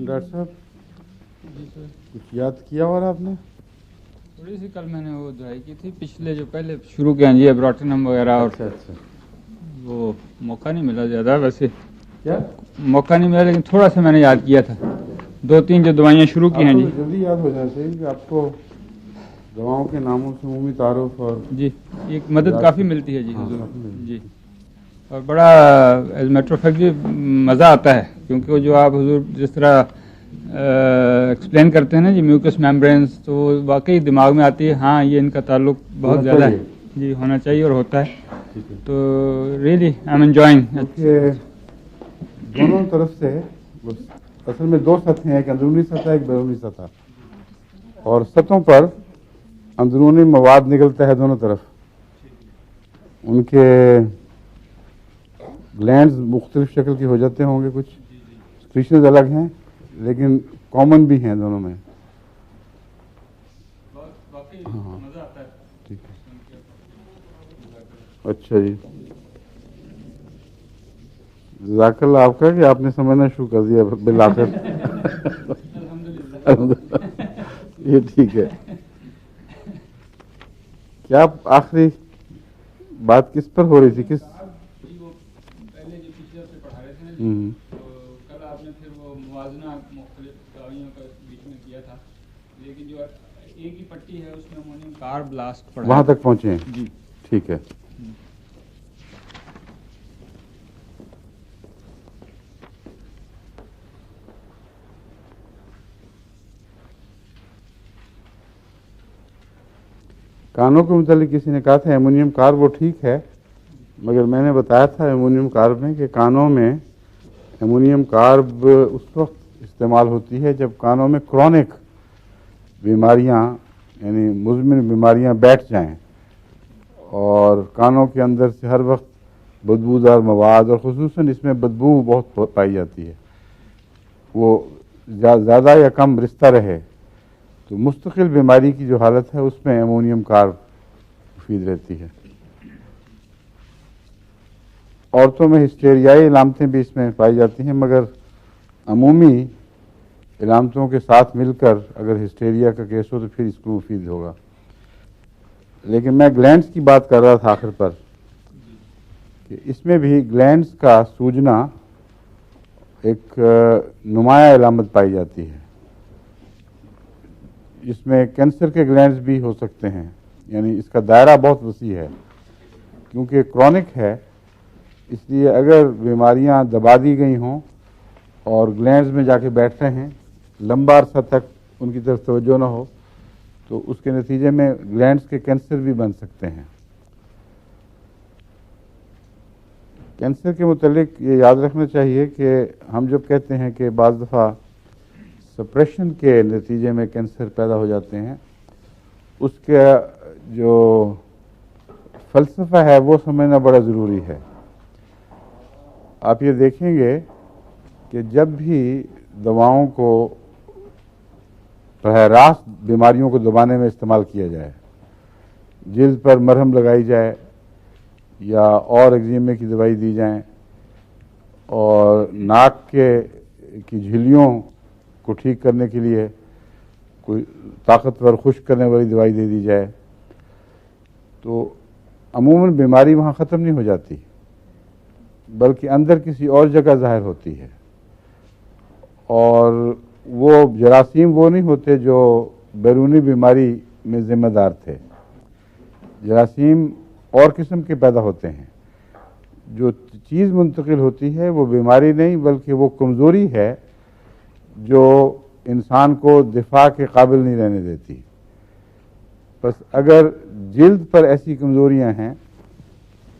Doctor साहब जी sir, कुछ याद किया और आपने? थोड़ी सी कल मैंने वो दवाई की थी, पिछले जो पहले शुरू किया जी एब्रोटिनम वगैरह, और अच्छा वो मौका नहीं मिला ज़्यादा। वैसे क्या मौका नहीं मिला, लेकिन थोड़ा सा मैंने याद किया था। 2-3 जो दवाइयाँ शुरू की हैं जी। जल्दी याद हो जाना चाहिए कि आपको दवाओं के नामों से उम्मी तारुफ और जी एक मदद काफ़ी मिलती है जी। हाँ, हुजूर काफ़ी मिलती जी, और बड़ा एज मैटर ऑफ फैक्ट जी मज़ा आता है, क्योंकि वो जो आप हुजूर जिस तरह एक्सप्लेन करते हैं ना जी, म्यूकस मेम्ब्रेन्स, तो वाकई दिमाग में आती है। हाँ, ये इनका ताल्लुक बहुत ज़्यादा है जी, होना चाहिए और होता है। तो रियली आई एम एंजॉइंग। दोनों तरफ से असल में दो सतहें हैं, एक अंदरूनी सतह एक बैरूनी सतह, और सतहों पर अंदरूनी मवाद निकलता है दोनों तरफ। उनके ग्लैंड्स मुख्तलिफ शक्ल के हो जाते होंगे, कुछ स्पीशीज अलग हैं लेकिन कॉमन भी हैं दोनों में। हाँ ठीक है, अच्छा जी, जज़ाकल्लाह आपका कि आपने समझना शुरू कर दिया बिल आखिर। ये ठीक है। क्या आखिरी बात किस पर हो रही थी? किस पहले जो पिछले हफ्ते पढ़ा रहे थे ना जी, तो कल आपने फिर वो मुवाजना मुख्तलिफ दवाइयों का बीच में किया था, लेकिन जो एक ही पट्टी है उसमें अमोनियम कार्बलास्ट पढ़ा, वहां तक पहुंचे हैं जी। ठीक है। कानों के मुतालिक किसी ने कहा था एमोनियम कार्ब, वो ठीक है, मगर मैंने बताया था एमोनियम कार्ब में कि कानों में एमोनियम कार्ब उस वक्त इस्तेमाल होती है जब कानों में क्रॉनिक बीमारियां यानी मुज़मिन बीमारियां बैठ जाएं और कानों के अंदर से हर वक्त बदबूदार मवाद, और ख़ुसूसन इसमें बदबू बहुत पाई जाती है, वो ज़्यादा या कम रिश्ता रहे, तो मुस्तकिल बीमारी की जो हालत है उसमें एमोनियम कार्ब मुफीद रहती है। औरतों में हिस्टेरियाई इलामतें भी इसमें पाई जाती हैं, मगर अमूमी इलामतों के साथ मिलकर अगर हिस्टेरिया का केस हो तो फिर इसको मुफीद होगा। लेकिन मैं ग्लैंड्स की बात कर रहा था आखिर पर, कि इसमें भी ग्लैंड्स का सूजना एक नुमाया इलामत पाई जाती है। इसमें कैंसर के ग्लैंड्स भी हो सकते हैं, यानी इसका दायरा बहुत वसी है, क्योंकि क्रॉनिक है, इसलिए अगर बीमारियां दबा दी गई हों और ग्लैंड्स में जाके बैठ रहे हैं, लंबा अरसा तक उनकी तरफ तवज्जो न हो, तो उसके नतीजे में ग्लैंड्स के कैंसर भी बन सकते हैं। कैंसर के मुतालिक ये याद रखना चाहिए कि हम जब कहते हैं कि बाज़ दफ़ा सप्रेशन के नतीजे में कैंसर पैदा हो जाते हैं, उसका जो फ़लसफ़ा है वो समझना बड़ा ज़रूरी है। आप ये देखेंगे कि जब भी दवाओं को बराह रास्त बीमारियों को दबाने में इस्तेमाल किया जाए, जिल्द पर मरहम लगाई जाए या और एक्जिमे की दवाई दी जाए और नाक की झिल्लियों को ठीक करने के लिए कोई ताकतवर खुश्क करने वाली दवाई दे दी जाए, तो अमूमन बीमारी वहाँ ख़त्म नहीं हो जाती, बल्कि अंदर किसी और जगह ज़ाहिर होती है। और वो जरासीम वो नहीं होते जो बैरूनी बीमारी में ज़िम्मेदार थे, जरासीम और किस्म के पैदा होते हैं। जो चीज़ मुंतकिल होती है वो बीमारी नहीं, बल्कि वो कमज़ोरी है जो इंसान को दिफा के काबिल नहीं रहने देती। बस अगर जिल्द पर ऐसी कमज़ोरियां हैं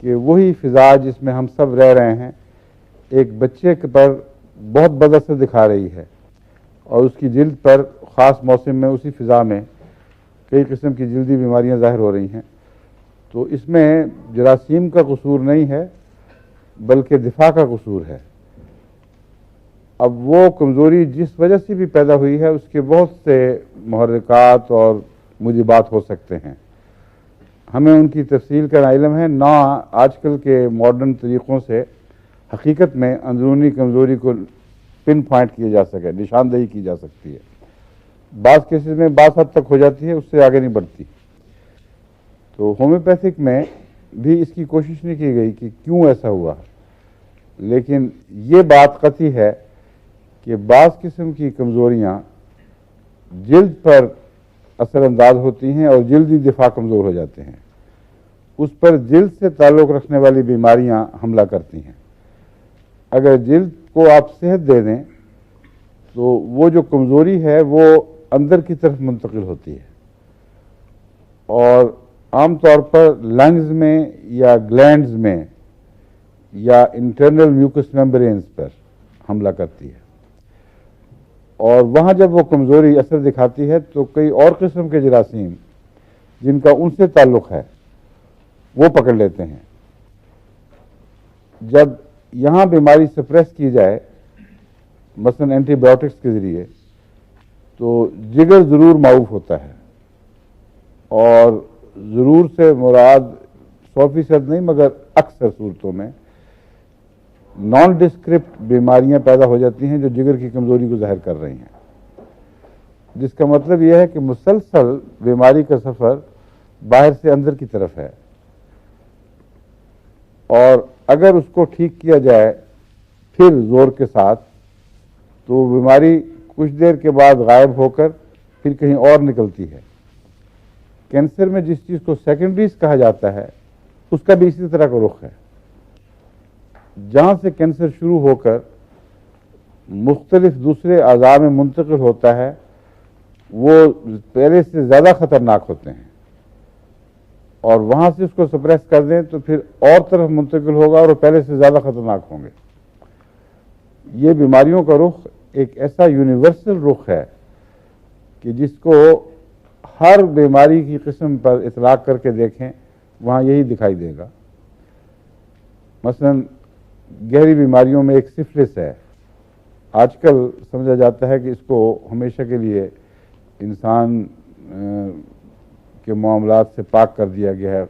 कि वही फ़िज़ा जिसमें हम सब रह रहे हैं एक बच्चे के पर बहुत बदअसर दिखा रही है, और उसकी जिल्द पर ख़ास मौसम में उसी फ़िज़ा में कई किस्म की जल्दी बीमारियां ज़ाहिर हो रही हैं, तो इसमें जरासीम का कसूर नहीं है, बल्कि दिफा का कसूर है। अब वो कमज़ोरी जिस वजह से भी पैदा हुई है उसके बहुत से मुहर्रिकात और मुजिबात हो सकते हैं। हमें उनकी तफसील का इल्म है ना। आजकल के मॉडर्न तरीक़ों से हकीकत में अंदरूनी कमज़ोरी को पिन पॉइंट किया जा सके, निशानदेही की जा सकती है। बाज़ केसेस में बाज़ हद तक हो जाती है, उससे आगे नहीं बढ़ती। तो होम्योपैथिक में भी इसकी कोशिश नहीं की गई कि क्यों ऐसा हुआ, लेकिन ये बात कतई है कि बाज़ किस्म की कमज़ोरियाँ जिल्द पर असरअंदाज होती हैं और जिल्दी दिफा कमज़ोर हो जाते हैं। उस पर जिल्द से ताल्लुक़ रखने वाली बीमारियां हमला करती हैं। अगर जिल्द को आप सेहत दे दें तो वो जो कमज़ोरी है वो अंदर की तरफ मुंतकिल होती है और आम तौर पर लंग्स में या ग्लैंड्स में या इंटरनल म्यूकस मेम्ब्रेन्स पर हमला करती है। और वहाँ जब वो कमज़ोरी असर दिखाती है तो कई और किस्म के जरासीम जिनका उनसे ताल्लुक़ है वो पकड़ लेते हैं। जब यहाँ बीमारी सप्रेस की जाए मसलन एंटीबायोटिक्स के ज़रिए तो जिगर ज़रूर मारूफ होता है और ज़रूर से मुराद 100% नहीं मगर अक्सर सूरतों में नॉन डिस्क्रिप्ट बीमारियां पैदा हो जाती हैं जो जिगर की कमज़ोरी को ज़ाहिर कर रही हैं, जिसका मतलब यह है कि मुसलसल बीमारी का सफ़र बाहर से अंदर की तरफ है और अगर उसको ठीक किया जाए फिर ज़ोर के साथ तो बीमारी कुछ देर के बाद गायब होकर फिर कहीं और निकलती है। कैंसर में जिस चीज़ को सेकेंडरीज कहा जाता है उसका भी इसी तरह का रुख है। जहाँ से कैंसर शुरू होकर मुख्तलिफ दूसरे अज़ा में मुंतकिल होता है वो पहले से ज़्यादा ख़तरनाक होते हैं और वहाँ से उसको सप्रेस कर दें तो फिर और तरफ मुंतकिल होगा और पहले से ज़्यादा ख़तरनाक होंगे। ये बीमारियों का रुख एक ऐसा यूनिवर्सल रुख है कि जिसको हर बीमारी की किस्म पर इतलाक़ करके देखें वहाँ यही दिखाई देगा। मसलन गहरी बीमारियों में एक सिफिलिस है। आजकल समझा जाता है कि इसको हमेशा के लिए इंसान के मामलात से पाक कर दिया गया है,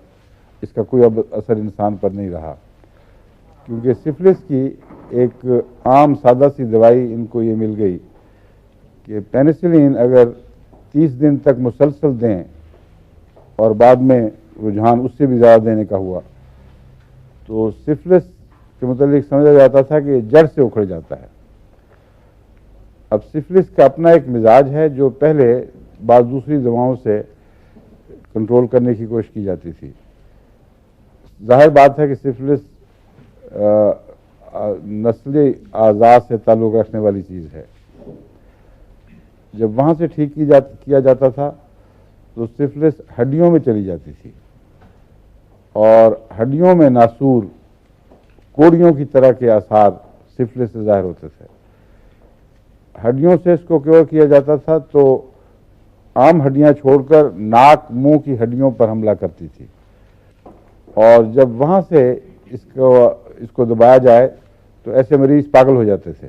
इसका कोई अब असर इंसान पर नहीं रहा, क्योंकि सिफिलिस की एक आम सादा सी दवाई इनको ये मिल गई कि पेनिसिलिन अगर 30 दिन तक मुसलसल दें और बाद में रुझान उससे भी ज़्यादा देने का हुआ तो सिफिलिस के मुतालिक समझा जाता था कि जड़ से उखड़ जाता है। अब सिफिलिस का अपना एक मिजाज है जो पहले बाद दूसरी दवाओं से कंट्रोल करने की कोशिश की जाती थी। जाहिर बात है कि सिफिलिस नस्ली आज़ाद से ताल्लुक़ रखने वाली चीज़ है। जब वहाँ से ठीक किया जाता था तो सिफिलिस हड्डियों में चली जाती थी और हड्डियों में नासूर कोड़ियों की तरह के आसार सिफिलिस से ज़ाहिर होते थे। हड्डियों से इसको क्योर किया जाता था तो आम हड्डियां छोड़कर नाक मुंह की हड्डियों पर हमला करती थी और जब वहाँ से इसको दबाया जाए तो ऐसे मरीज पागल हो जाते थे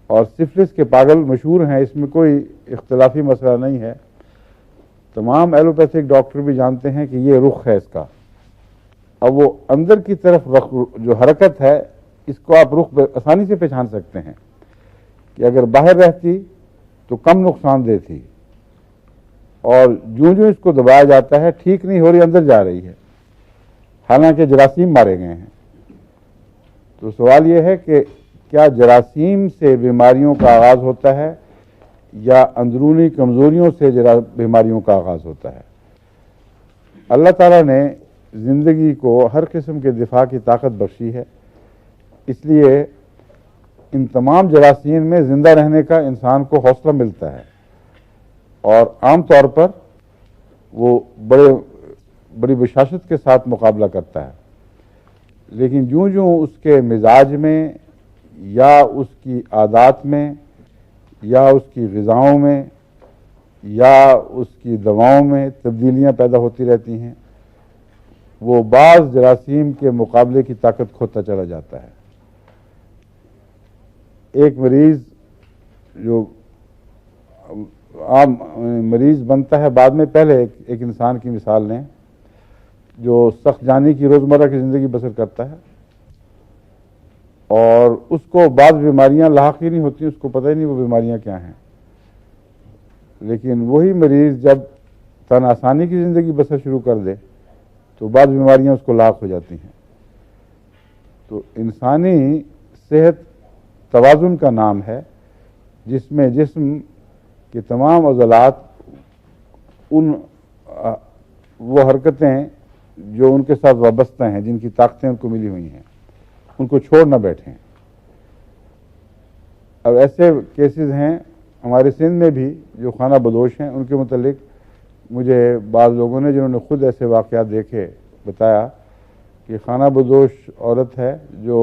और सिफिलिस के पागल मशहूर हैं, इसमें कोई इख्तलाफी मसला नहीं है। तमाम एलोपैथिक डॉक्टर भी जानते हैं कि ये रुख है इसका। अब वो अंदर की तरफ जो हरकत है इसको आप रुख आसानी से पहचान सकते हैं कि अगर बाहर रहती तो कम नुकसानदेह थी और जो जो इसको दबाया जाता है ठीक नहीं हो रही, अंदर जा रही है, हालांकि जरासीम मारे गए हैं। तो सवाल यह है कि क्या जरासीम से बीमारियों का आगाज़ होता है या अंदरूनी कमज़ोरियों से बीमारियों का आगाज़ होता है? अल्लाह ताला ने ज़िंदगी को हर किस्म के दिफा की ताकत बख्शी है, इसलिए इन तमाम जरासीम में ज़िंदा रहने का इंसान को हौसला मिलता है और आम तौर पर वो बड़ी बशाशत के साथ मुकाबला करता है। लेकिन यूँ यूँ उसके मिजाज में या उसकी आदत में या उसकी ग़िज़ाओं में या उसकी दवाओं में तब्दीलियाँ पैदा होती रहती हैं, वो बाज जरासीम के मुकाबले की ताकत खोता चला जाता है। एक मरीज जो आम मरीज बनता है बाद में, पहले एक इंसान की मिसाल लें जो सख्त जानी की रोज़मर्रा की ज़िंदगी बसर करता है और उसको बाद बीमारियां लाहक ही नहीं होती, उसको पता ही नहीं वो बीमारियां क्या हैं। लेकिन वही मरीज जब तन आसानी की ज़िंदगी बसर शुरू कर दे तो बाद बीमारियां उसको लाहक हो जाती हैं। तो इंसानी सेहत तवाज़ुन का नाम है, जिसमें जिस्म के तमाम अज़लात वो हरकतें जो उनके साथ वाबस्ता हैं, जिनकी ताकतें उनको मिली हुई हैं, उनको छोड़ न बैठें। अब ऐसे केसेस हैं हमारे सिंध में भी जो खाना बदोश हैं, उनके मुतालिक मुझे बाज़ लोगों ने जिन्होंने खुद ऐसे वाक़यात देखे बताया कि खाना बदोश औरत है जो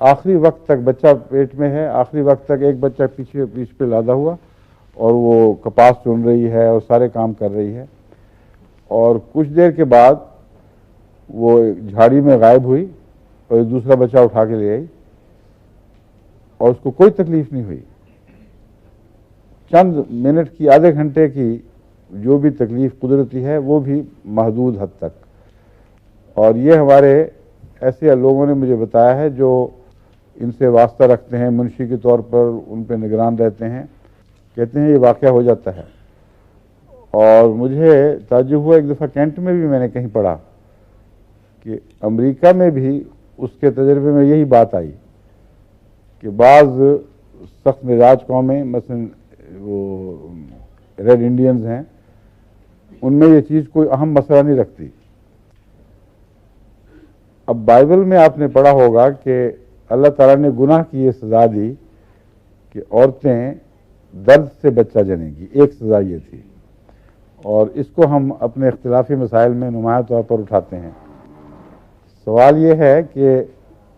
आखिरी वक्त तक, बच्चा पेट में है, आखिरी वक्त तक एक बच्चा पीछ पे लादा हुआ और वो कपास चुन रही है और सारे काम कर रही है, और कुछ देर के बाद वो झाड़ी में गायब हुई और एक दूसरा बच्चा उठा के ले आई और उसको कोई तकलीफ नहीं हुई। चंद मिनट की, आधे घंटे की जो भी तकलीफ कुदरती है वो भी महदूद हद तक। और ये हमारे ऐसे लोगों ने मुझे बताया है जो इनसे वास्ता रखते हैं, मुंशी के तौर पर उन पर निगरान रहते हैं, कहते हैं ये वाक़या हो जाता है। और मुझे ताज्जुब हुआ, एक दफ़ा कैंट में भी मैंने कहीं पढ़ा कि अमेरिका में भी उसके तजर्बे में यही बात आई कि बाज़ सख्त मिजाज कौमें, मसलन वो रेड इंडियंस हैं, उनमें ये चीज़ कोई अहम मसला नहीं रखती। अब बाइबल में आपने पढ़ा होगा कि अल्लाह ताला ने गुनाह की ये सज़ा दी कि औरतें दर्द से बच्चा जनेंगी, एक सज़ा ये थी। और इसको हम अपने इख्तिलाफी मसाइल में नुमाया तौर पर उठाते हैं। सवाल ये है कि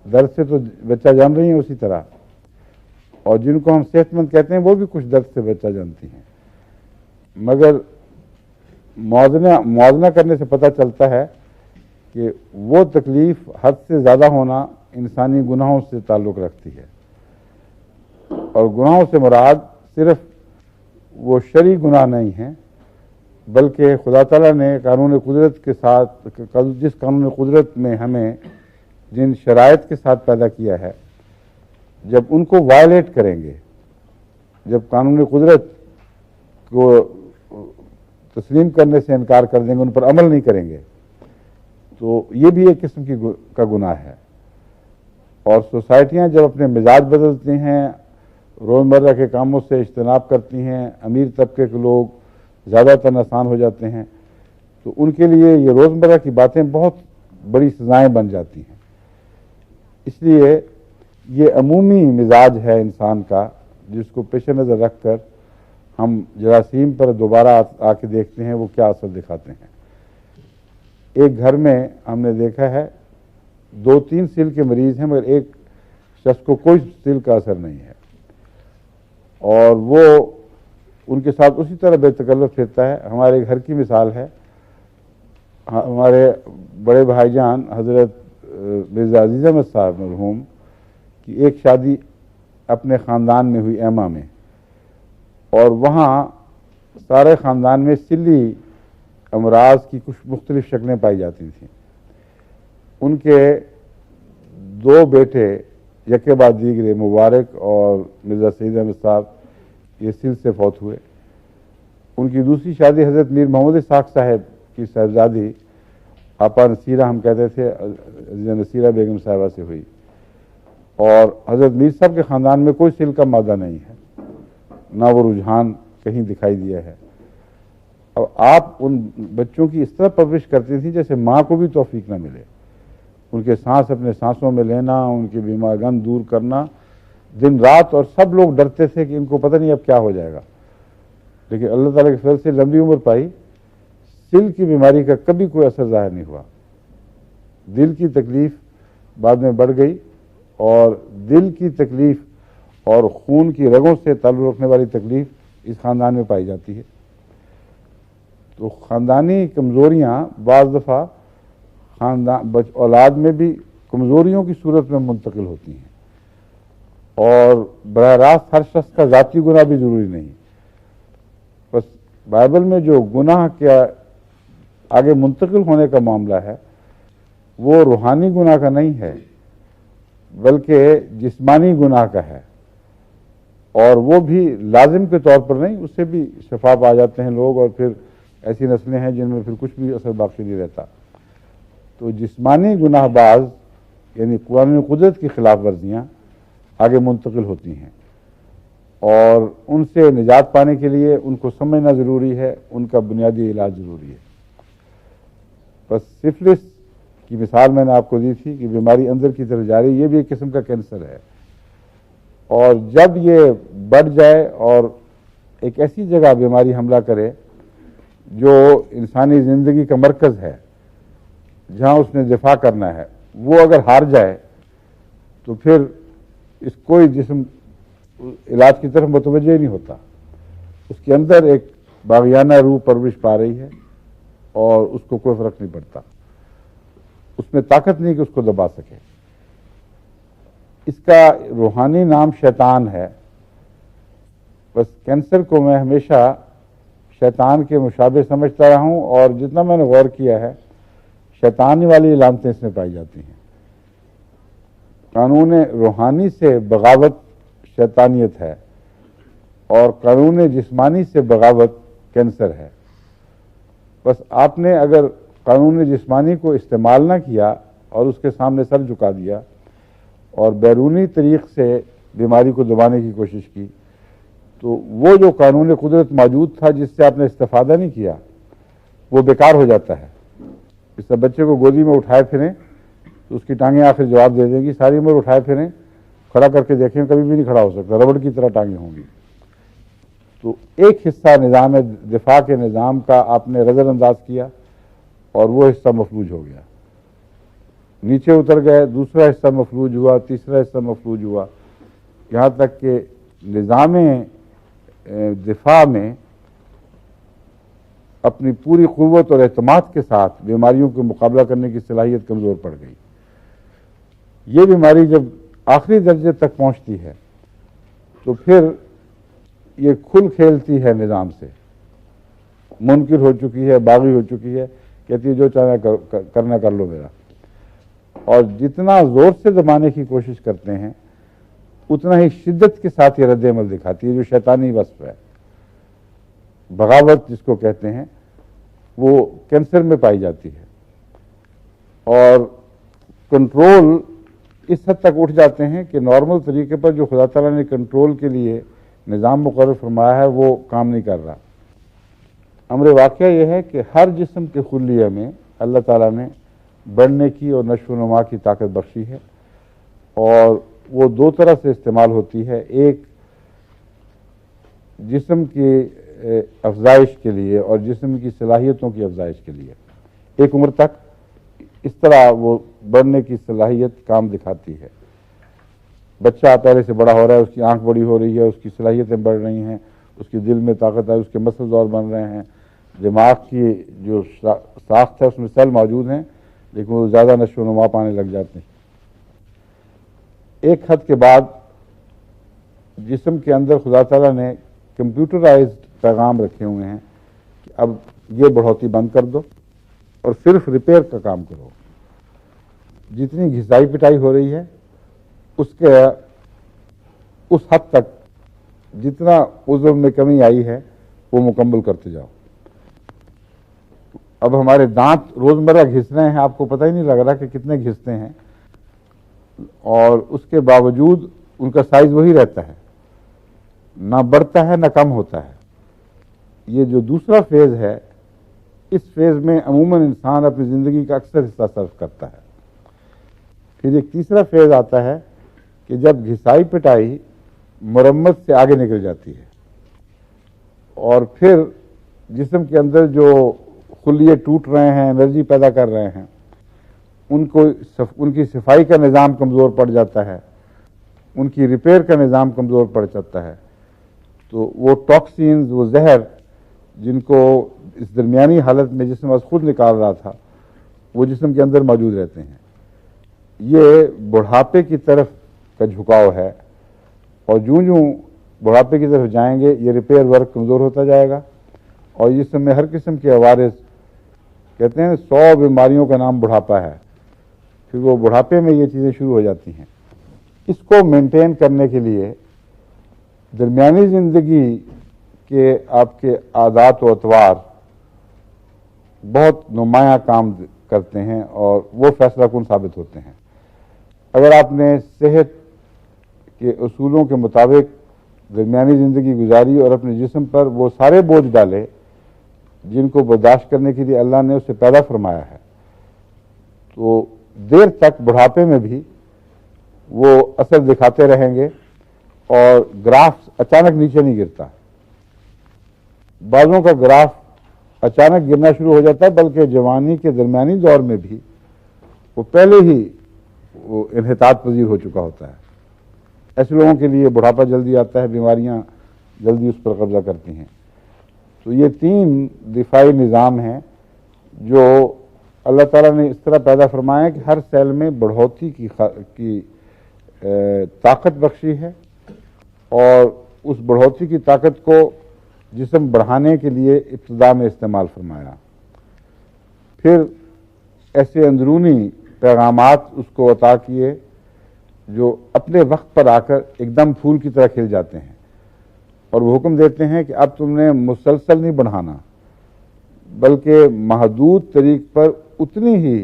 दर्द से तो बच्चा जन रही है उसी तरह, और जिनको हम सेहतमंद कहते हैं वो भी कुछ दर्द से बच्चा जनती हैं, मगर मुआवजना करने से पता चलता है कि वो तकलीफ हद से ज़्यादा होना इंसानी गुनाहों से ताल्लुक़ रखती है। और गुनाहों से मुराद सिर्फ वो शरई गुनाह नहीं हैं, बल्कि खुदा ताला ने कानून कुदरत के साथ, जिस कानून कुदरत में हमें जिन शराइत के साथ पैदा किया है, जब उनको वायलेट करेंगे, जब कानून कुदरत को तस्लीम करने से इनकार कर देंगे, उन पर अमल नहीं करेंगे, तो ये भी एक किस्म का गुनाह है। और सोसाइटियाँ जब अपने मिजाज बदलती हैं, रोज़मर्रा के कामों से इज्तनाब करती हैं, अमीर तबके के लोग ज़्यादातर आसान हो जाते हैं, तो उनके लिए ये रोज़मर्रा की बातें बहुत बड़ी सज़ाएँ बन जाती हैं। इसलिए ये अमूमी मिजाज है इंसान का, जिसको पेश नज़र रख कर हम जरासीम पर दोबारा आके देखते हैं वो क्या असर दिखाते हैं। एक घर में हमने देखा है 2-3 सिल के मरीज़ हैं, मगर एक शख्स को कोई सिल का असर नहीं है, और वो उनके साथ उसी तरह बेतकल्लुफ़ फिरता है। हमारे घर की मिसाल है, हमारे बड़े भाईजान हज़रत मिर्ज़ा अज़ीज़ अहमद साहब मरहूम की एक शादी अपने ख़ानदान में हुई एमा में, और वहाँ सारे ख़ानदान में सिली अमराज की कुछ मुख्तलिफ शक्लें पाई जाती थीं। उनके 2 बेटे यके बाद दीगरे, मुबारक और मिर्ज़ा सईद अहमद साहब, ये सिल से फौत हुए। उनकी दूसरी शादी हज़रत मीर मोहम्मद इस्हाक़ साहब की साहबजादी आपा नसीरा, हम कहते थे, अज़ीज़ा नसीरा बेगम साहिबा से हुई। और हज़रत मीर साहब के ख़ानदान में कोई सिल का मादा नहीं है, ना वो रुझान कहीं दिखाई दिया है। अब आप उन बच्चों की इस तरह परवरिश करती थी जैसे माँ को भी तौफीक न मिले। उनके सांस अपने सांसों में लेना, उनकी बीमारगन दूर करना दिन रात, और सब लोग डरते थे कि इनको पता नहीं अब क्या हो जाएगा। लेकिन अल्लाह ताला के फजल से लंबी उम्र पाई। सिल की बीमारी का कभी कोई असर ज़ाहिर नहीं हुआ। दिल की तकलीफ बाद में बढ़ गई, और दिल की तकलीफ और खून की रगों से ताल्लुक़ रखने वाली तकलीफ इस ख़ानदान में पाई जाती है। तो ख़ानदानी कमज़ोरियाँ बाज़ दफ़ा खानदान औलाद में भी कमज़ोरियों की सूरत में मुंतकिल होती हैं, और बराह रास्त हर शख्स का ज़ाती गुनाह भी ज़रूरी नहीं। बस बाइबल में जो गुनाह के आगे मुंतकिल होने का मामला है वो रूहानी गुनाह का नहीं है, बल्कि जिस्मानी गुनाह का है, और वो भी लाजिम के तौर पर नहीं, उससे भी शफा पा जाते हैं लोग, और फिर ऐसी नस्लें हैं जिनमें फिर कुछ भी असर बाकी नहीं रहता। तो जिस्मानी गुनाहबाज यानी कुरान कुदरत की खिलाफ वर्जियाँ आगे मुंतकिल होती हैं, और उनसे निजात पाने के लिए उनको समझना ज़रूरी है, उनका बुनियादी इलाज ज़रूरी है। बस सिफिलिस की मिसाल मैंने आपको दी थी कि बीमारी अंदर की तरफ जा रही है, ये भी एक किस्म का कैंसर है, और जब ये बढ़ जाए और एक ऐसी जगह बीमारी हमला करे जो इंसानी ज़िंदगी का मरकज़ है, जहाँ उसने दिफा करना है, वो अगर हार जाए तो फिर इस कोई जिस्म इलाज की तरफ मुतवज्जह ही नहीं होता। उसके अंदर एक बागियाना रूह परवरिश पा रही है और उसको कोई फ़र्क नहीं पड़ता, उसमें ताकत नहीं कि उसको दबा सके। इसका रूहानी नाम शैतान है। बस कैंसर को मैं हमेशा शैतान के मुशाबे समझता रहा हूँ, और जितना मैंने गौर किया है शैतानी वाली इलामतें इसमें पाई जाती हैं। कानून रूहानी से बगावत शैतानियत है, और कानून जिस्मानी से बगावत कैंसर है। बस आपने अगर कानून जिस्मानी को इस्तेमाल ना किया और उसके सामने सर झुका दिया और बैरूनी तरीक़ से बीमारी को दबाने की कोशिश की, तो वो जो कानून कुदरत मौजूद था जिससे आपने इस्तेफादा नहीं किया, वो बेकार हो जाता है। इस बच्चे को गोदी में उठाए फिरें तो उसकी टांगें आखिर जवाब दे देंगी, सारी उम्र उठाए फिरें, खड़ा करके देखें कभी भी नहीं खड़ा हो सकता, रबड़ की तरह टांगें होंगी। तो एक हिस्सा निज़ाम दिफा के निज़ाम का आपने नज़रअंदाज किया और वो हिस्सा मफलूज हो गया, नीचे उतर गए, दूसरा हिस्सा मफलूज हुआ, तीसरा हिस्सा मफलूज हुआ, यहाँ तक कि निज़ाम दिफा में अपनी पूरी क़ुव्वत और एतमाद के साथ बीमारियों का मुकाबला करने की सलाहियत कमज़ोर पड़ गई। ये बीमारी जब आखिरी दर्जे तक पहुँचती है तो फिर ये खुल खेलती है निज़ाम से, मुनकिर हो चुकी है, बागी हो चुकी है, कहती है जो चाहे करना कर लो मेरा। और जितना ज़ोर से दबाने की कोशिश करते हैं उतना ही शिद्दत के साथ ये रद्द-ए-अमल दिखाती है, जो शैतानी वस्फ़ है, बगावत जिसको कहते हैं, वो कैंसर में पाई जाती है। और कंट्रोल इस हद तक उठ जाते हैं कि नॉर्मल तरीके पर जो खुदा ताला ने कंट्रोल के लिए निज़ाम मुकर्रर फरमाया है वो काम नहीं कर रहा। अमर वाक़या यह है कि हर जिस्म के खुलिया में अल्लाह ताला ने बढ़ने की और नशो नुमा की ताकत बख्शी है, और वो दो तरह से इस्तेमाल होती है। एक जिस्म की अफजाइश के लिए और जिस्म की सलाहियतों की अफजाइश के लिए। एक उम्र तक इस तरह वो बढ़ने की सलाहियत काम दिखाती है। बच्चा पहले से बड़ा हो रहा है, उसकी आंख बड़ी हो रही है, उसकी सलाहियतें बढ़ रही हैं, उसके दिल में ताकत है, उसके मसल्स और बन रहे हैं, दिमाग की जो साख्त है उसमें सेल मौजूद हैं, लेकिन वो ज़्यादा नशो नुमा पाने लग जाते हैं। एक हद के बाद जिस्म के अंदर खुदा ताला ने कंप्यूटराइज्ड पैगाम रखे हुए हैं कि अब ये बढ़ोतरी बंद कर दो और सिर्फ रिपेयर का काम करो। जितनी घिसाई पिटाई हो रही है उसके उस हद तक जितना उज़्व में कमी आई है वो मुकम्मल करते जाओ। अब हमारे दांत रोज़मर्रा घिस रहे हैं, आपको पता ही नहीं लग रहा कि कितने घिसते हैं, और उसके बावजूद उनका साइज वही रहता है, ना बढ़ता है ना कम होता है। ये जो दूसरा फेज़ है, इस फेज़ में अमूमन इंसान अपनी ज़िंदगी का अक्सर हिस्सा सर्व करता है। फिर एक तीसरा फेज़ आता है कि जब घिसाई पिटाई मुरम्मत से आगे निकल जाती है और फिर जिस्म के अंदर जो खुलिये टूट रहे हैं, एनर्जी पैदा कर रहे हैं, उनकी सफाई का निज़ाम कमज़ोर पड़ जाता है, उनकी रिपेयर का निज़ाम कमज़ोर पड़ जाता है। तो वो टॉक्सिन्स, वो जहर जिनको इस दरमियानी हालत में जिस्म खुद निकाल रहा था, वो जिस्म के अंदर मौजूद रहते हैं। ये बुढ़ापे की तरफ का झुकाव है, और यूं यूं बुढ़ापे की तरफ जाएंगे ये रिपेयर वर्क कमज़ोर होता जाएगा, और जिस्म में हर किस्म के अवारिस, कहते हैं 100 बीमारियों का नाम बुढ़ापा है, फिर वो बुढ़ापे में ये चीज़ें शुरू हो जाती हैं। इसको मेंटेन करने के लिए दरमियानी ज़िंदगी के आपके आदात व अतवार बहुत नुमायाँ काम करते हैं और वो फैसला कुन साबित होते हैं। अगर आपने सेहत के उसूलों के मुताबिक दरमियानी ज़िंदगी गुजारी और अपने जिस्म पर वो सारे बोझ डाले जिनको बर्दाश्त करने के लिए अल्लाह ने उसे पैदा फरमाया है, तो देर तक बुढ़ापे में भी वो असर दिखाते रहेंगे और ग्राफ अचानक नीचे नहीं गिरता। बाज़ों का ग्राफ अचानक गिरना शुरू हो जाता है, बल्कि जवानी के दरमियानी दौर में भी वो पहले ही वो इन्हितात पजीर हो चुका होता है। ऐसे लोगों के लिए बुढ़ापा जल्दी आता है, बीमारियां जल्दी उस पर कब्जा करती हैं। तो ये 3 दिफाई निज़ाम हैं जो अल्लाह ताला ने इस तरह पैदा फरमाया है कि हर सेल में बढ़ोतरी की ताकत बख्शी है, और उस बढ़ोतरी की ताकत को जिस्म बढ़ाने के लिए इब्तिदा में इस्तेमाल फरमाया। फिर ऐसे अंदरूनी पैगामात उसको अता किए जो अपने वक्त पर आकर एकदम फूल की तरह खिल जाते हैं, और वो हुक्म देते हैं कि अब तुमने मुसलसल नहीं बढ़ाना, बल्कि महदूद तरीक पर उतनी ही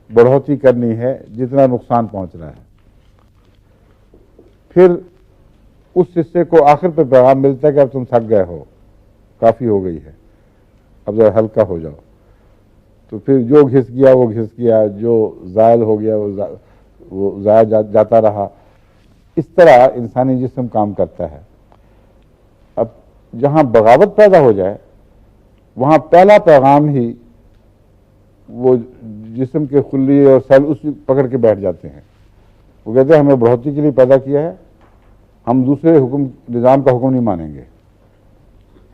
बढ़ोतरी करनी है जितना नुकसान पहुंच रहा है। फिर उस हिस्से को आखिर पर पैगाम मिलता है कि अब तुम थक गए हो, काफ़ी हो गई है, अब जरा हल्का हो जाओ। तो फिर जो घिस गया वो घिस गया, जो ज़ायल हो गया वो ज़ाया जाता रहा। इस तरह इंसानी जिस्म काम करता है। अब जहाँ बगावत पैदा हो जाए वहाँ पहला पैगाम ही वो जिस्म के खुली और सेल उसी पकड़ के बैठ जाते हैं। वो कहते हैं हमें बढ़ोतरी के लिए पैदा किया है, हम दूसरे हुक्म निज़ाम का हुक्म नहीं मानेंगे,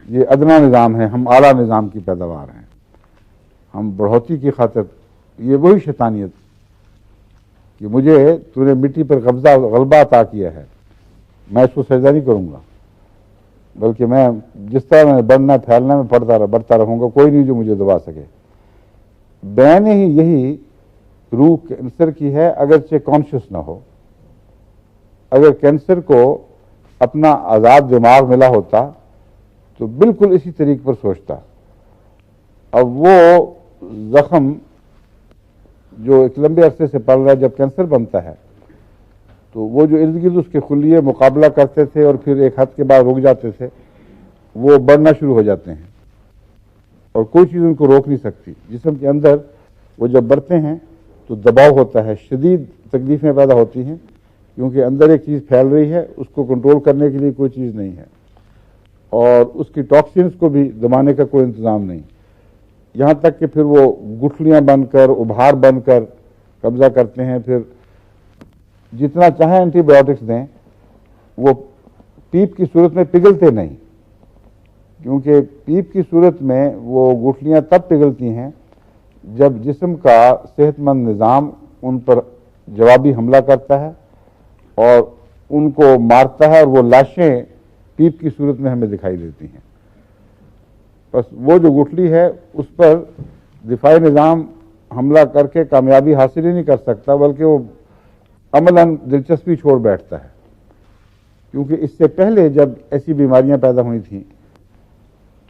ये अदना निज़ाम है, हम आला निज़ाम की पैदावार हैं, हम बढ़ोतरी की खातिर। ये वही शैतानियत कि मुझे तूने मिट्टी पर गलबा अता किया है, मैं इसको सजदा नहीं करूँगा, बल्कि मैं जिस तरह मैंने बढ़ना फैलना में बढ़ता रहूँगा, कोई नहीं जो मुझे दबा सके। मैंने ही यही रूह कैंसर की है, अगरचे कॉन्शियस ना हो। अगर कैंसर को अपना आज़ाद दिमाग मिला होता तो बिल्कुल इसी तरीके पर सोचता। अब वो जख्म जो एक लंबे अरसे से पल रहा है, जब कैंसर बनता है तो वो जो इर्द गिर्द उसके खुलिये मुकाबला करते थे और फिर एक हद के बाद रुक जाते थे, वो बढ़ना शुरू हो जाते हैं और कोई चीज़ उनको रोक नहीं सकती। जिस्म के अंदर वो जब बढ़ते हैं तो दबाव होता है, शदीद तकलीफें पैदा होती हैं, क्योंकि अंदर एक चीज़ फैल रही है, उसको कंट्रोल करने के लिए कोई चीज़ नहीं है और उसकी टॉक्सिन्स को भी दबाने का कोई इंतज़ाम नहीं। यहाँ तक कि फिर वो गुठलियाँ बनकर, उभार बनकर कब्जा करते हैं। फिर जितना चाहे एंटीबायोटिक्स दें, वो पीप की सूरत में पिघलते नहीं, क्योंकि पीप की सूरत में वो गुठलियाँ तब पिघलती हैं जब जिस्म का सेहतमंद निज़ाम उन पर जवाबी हमला करता है और उनको मारता है, और वो लाशें पीप की सूरत में हमें दिखाई देती हैं। बस वो जो गुठली है उस पर दिफाई निज़ाम हमला करके कामयाबी हासिल ही नहीं कर सकता, बल्कि वो अमलन दिलचस्पी छोड़ बैठता है। क्योंकि इससे पहले जब ऐसी बीमारियां पैदा हुई थीं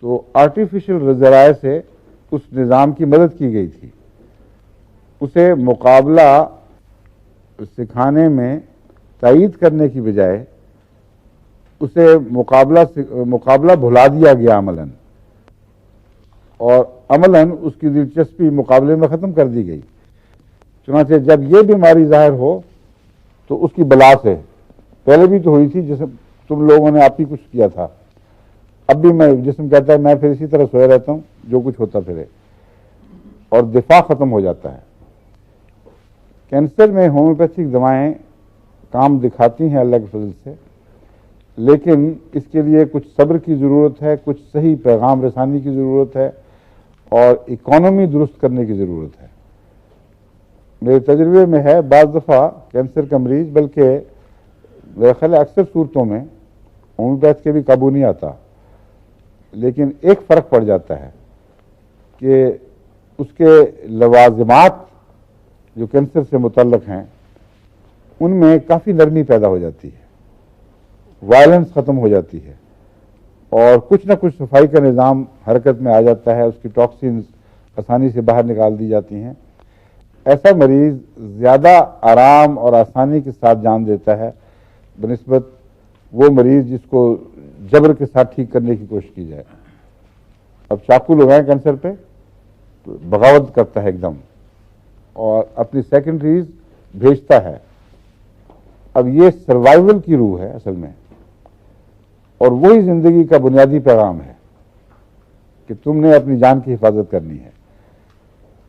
तो आर्टिफिशियल ज़राए से उस निज़ाम की मदद की गई थी। उसे मुकाबला सिखाने में तायीद करने की बजाय उसे मुकाबला भुला दिया गया अमलन, और अमलन उसकी दिलचस्पी मुकाबले में ख़त्म कर दी गई। चुनांचे जब ये बीमारी ज़ाहिर हो तो उसकी बला से पहले भी तो हुई थी, जैसे तुम लोगों ने आप ही कुछ किया था, अब भी मैं जिस्म कहता है मैं फिर इसी तरह सोया रहता हूँ, जो कुछ होता फिरे, और दिफा ख़त्म हो जाता है। कैंसर में होम्योपैथिक दवाएं काम दिखाती हैं अल्लाह के फजल से, लेकिन इसके लिए कुछ सब्र की ज़रूरत है, कुछ सही पैगाम रसानी की ज़रूरत है और इकॉनमी दुरुस्त करने की ज़रूरत है। मेरे तजुर्बे में है, बाज़ दफ़ा कैंसर का मरीज, बल्कि मेरा ख्याल है अक्सर सूरतों में होम्योपैथ के भी काबू नहीं आता, लेकिन एक फ़र्क पड़ जाता है कि उसके लवाजमात जो कैंसर से मुतल्लक हैं उनमें काफ़ी नरमी पैदा हो जाती है, वायलेंस ख़त्म हो जाती है और कुछ ना कुछ सफाई का निज़ाम हरकत में आ जाता है, उसकी टॉक्सिन्स आसानी से बाहर निकाल दी जाती हैं। ऐसा मरीज ज़्यादा आराम और आसानी के साथ जान देता है बनिस्बत वो मरीज जिसको जबर के साथ ठीक करने की कोशिश की जाए। अब चाकू लगाएं कैंसर पे तो बगावत करता है एकदम और अपनी सेकेंडरीज भेजता है। अब ये सर्वाइवल की रूह है असल में, और वही जिंदगी का बुनियादी पैगाम है कि तुमने अपनी जान की हिफाजत करनी है।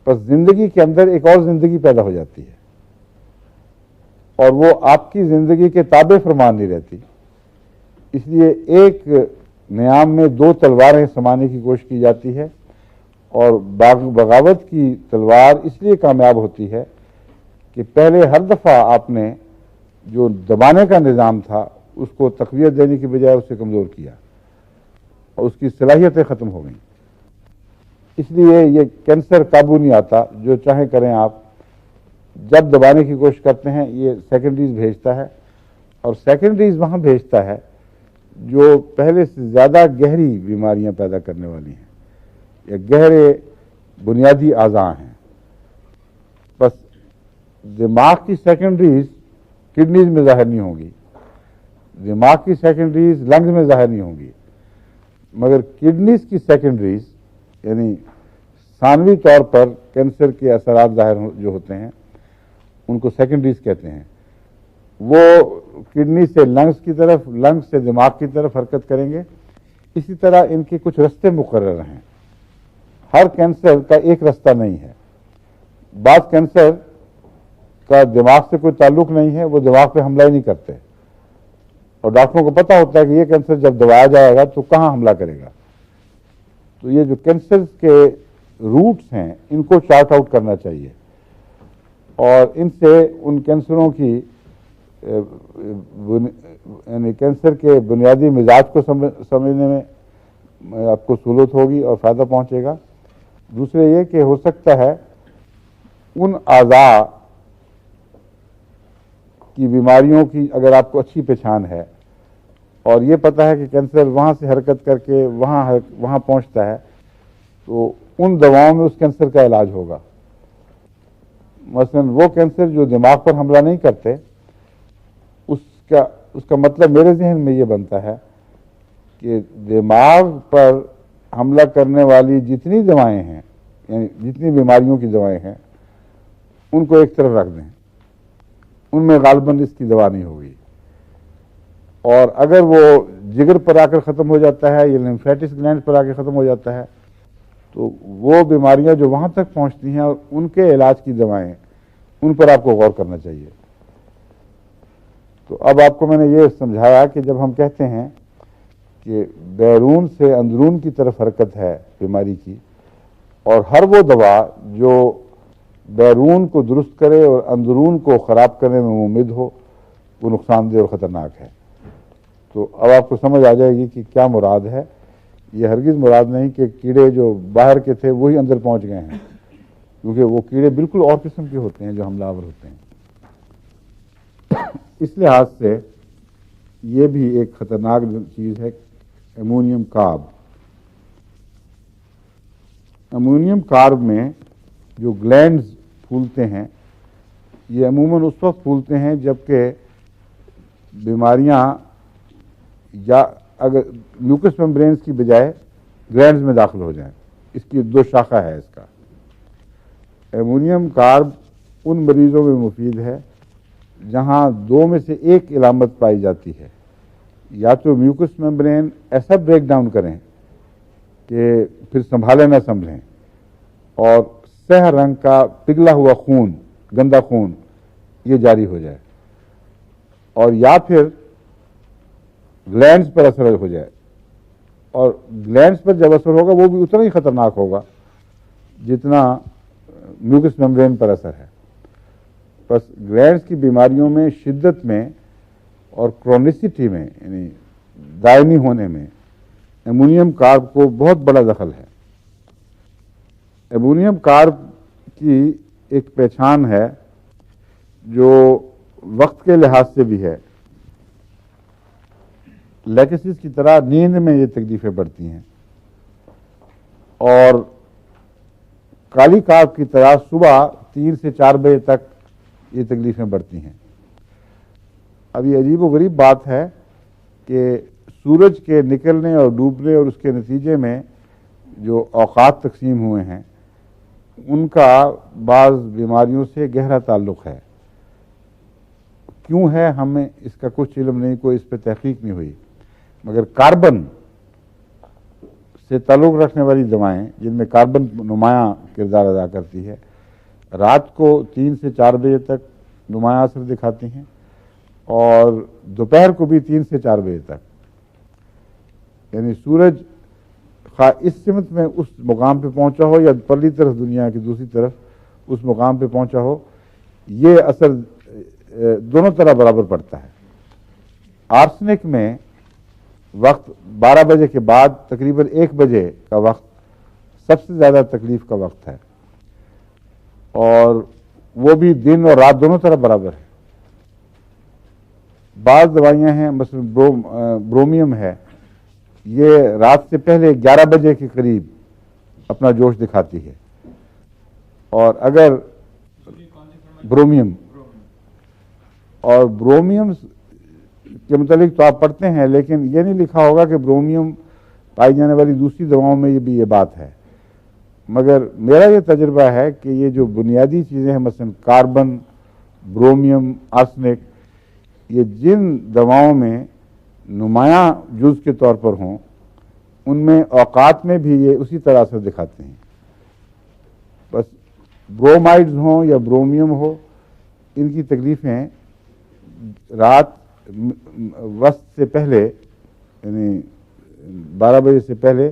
बस जिंदगी के अंदर एक और जिंदगी पैदा हो जाती है और वो आपकी जिंदगी के ताबे फरमान नहीं रहती, इसलिए एक नियाम में दो तलवारें समाने की कोशिश की जाती है और बगावत की तलवार इसलिए कामयाब होती है कि पहले हर दफ़ा आपने जो दबाने का निज़ाम था उसको तक़वियत देने की बजाय उससे कमज़ोर किया और उसकी सलाहियतें ख़त्म हो गई। इसलिए ये कैंसर काबू नहीं आता, जो चाहे करें आप। जब दबाने की कोशिश करते हैं ये सेकेंडरीज भेजता है और सेकेंडरीज वहाँ भेजता है जो पहले से ज़्यादा गहरी बीमारियां पैदा करने वाली हैं या गहरे बुनियादी आज़ा हैं। बस दिमाग की सेकेंडरीज किडनीज में ज़ाहिर नहीं होंगी, दिमाग की सेकेंडरीज लंग्स में ज़ाहिर नहीं होंगी, मगर किडनीज की सेकेंडरीज यानी सानवी तौर पर कैंसर के असरात ज़ाहिर जो होते हैं उनको सेकेंडरीज कहते हैं। वो किडनी से लंग्स की तरफ, लंग्स से दिमाग की तरफ हरकत करेंगे। इसी तरह इनके कुछ रास्ते मुकर्रर हैं, हर कैंसर का एक रास्ता नहीं है। बात कैंसर का दिमाग से कोई ताल्लुक नहीं है, वो दिमाग पे हमला ही नहीं करते और डॉक्टरों को पता होता है कि ये कैंसर जब दबाया जाएगा तो कहाँ हमला करेगा। तो ये जो कैंसर के रूट्स हैं इनको चार्ट आउट करना चाहिए और इनसे उन कैंसरों की यानी कैंसर के बुनियादी मिजाज को समझने में आपको सहूलत होगी और फ़ायदा पहुंचेगा। दूसरे ये कि हो सकता है उन आज़ा की बीमारियों की अगर आपको अच्छी पहचान है और ये पता है कि कैंसर वहाँ से हरकत करके वहाँ पहुँचता है, तो उन दवाओं में उस कैंसर का इलाज होगा। मसलन वो कैंसर जो दिमाग पर हमला नहीं करते, उसका मतलब मेरे जहन में ये बनता है कि दिमाग पर हमला करने वाली जितनी दवाएं हैं यानी जितनी बीमारियों की दवाएं हैं उनको एक तरफ रख दें, उनमें गालबन इसकी दवा नहीं होगी। और अगर वो जिगर पर आकर ख़त्म हो जाता है या लिम्फेटिक ग्लैंड पर आकर ख़त्म हो जाता है तो वो बीमारियां जो वहाँ तक पहुँचती हैं और उनके इलाज की दवाएं, उन पर आपको गौर करना चाहिए। तो अब आपको मैंने ये समझाया कि जब हम कहते हैं कि बैरून से अंदरून की तरफ हरकत है बीमारी की, और हर वो दवा जो बैरून को दुरुस्त करे और अंदरून को ख़राब करने में मुमिद हो वो नुकसानदेह और ख़तरनाक है। तो अब आपको समझ आ जाएगी कि क्या मुराद है। ये हरगिज़ मुराद नहीं कि कीड़े जो बाहर के थे वही अंदर पहुंच गए हैं, क्योंकि वो कीड़े बिल्कुल और किस्म के होते हैं जो हमलावर होते हैं। इस लिहाज से ये भी एक ख़तरनाक चीज़ है अमोनियम कार्ब। अमोनियम कार्ब में जो ग्लैंड्स फूलते हैं ये अमूमन उस वक्त फूलते हैं जबकि बीमारियां या अगर म्यूकस मेम्ब्रेन्स की बजाय ग्लैंड्स में दाखिल हो जाएं। इसकी दो शाखा है इसका। अमोनियम कार्ब उन मरीज़ों में मुफीद है जहां दो में से एक इलामत पाई जाती है, या तो म्यूकस मेम्ब्रेन ऐसा ब्रेक डाउन करें कि फिर संभाले ना संभलें और सह रंग का पिघला हुआ खून, गंदा खून ये जारी हो जाए, और या फिर ग्लैंड्स पर असर हो जाए। और ग्लैंड्स पर जब असर होगा वो भी उतना ही खतरनाक होगा जितना म्यूकस मेम्ब्रेन पर असर है। बस ग्लैंड्स की बीमारियों में शिद्दत में और क्रोनिसिटी में यानी दायमी होने में एमोनियम कार्ब को बहुत बड़ा दखल है। एमोनियम कार्ब की एक पहचान है जो वक्त के लिहाज से भी है। लेकेसिस की तरह नींद में ये तकलीफें बढ़ती हैं और काली कार्ब की तरह सुबह 3 से 4 बजे तक ये तकलीफें बढ़ती हैं। अब ये अजीब व गरीब बात है कि सूरज के निकलने और डूबने और उसके नतीजे में जो औकात तकसीम हुए हैं उनका बाज़ बीमारियों से गहरा ताल्लुक़ है। क्यों है हमें इसका कुछ इल्म नहीं, कोई इस पर तहकीक नहीं हुई, मगर कार्बन से ताल्लुक़ रखने वाली दवाएं जिनमें कार्बन नुमायां किरदार अदा करती है, रात को 3 से 4 बजे तक नुमायां असर दिखाती हैं और दोपहर को भी 3 से 4 बजे तक। यानी सूरज खा इस सिमत में उस मुकाम पे पहुंचा हो या परली तरफ दुनिया की दूसरी तरफ उस मुकाम पे पहुंचा हो, ये असर दोनों तरह बराबर पड़ता है। आर्सेनिक में वक्त 12 बजे के बाद तकरीबन 1 बजे का वक्त सबसे ज़्यादा तकलीफ का वक्त है और वो भी दिन और रात दोनों तरह बराबर है। बाज़ दवाइयाँ हैं, मसलन ब्रोमियम है, ये रात से पहले 11 बजे के करीब अपना जोश दिखाती है। और अगर ब्रोमियम के मुतालिक तो आप पढ़ते हैं, लेकिन ये नहीं लिखा होगा कि ब्रोमियम पाई जाने वाली दूसरी दवाओं में ये बात है। मगर मेरा ये तजुर्बा है कि ये जो बुनियादी चीज़ें हैं, मसलन कार्बन, ब्रोमियम, आर्सेनिक, ये जिन दवाओं में नुमायां जुज़ के तौर पर हों उनमें औकात में भी ये उसी तरह असर दिखाते हैं। बस ब्रोमाइड्स हों या ब्रोमियम हो, इनकी तकलीफ़ें रात वक्त से पहले यानी 12 बजे से पहले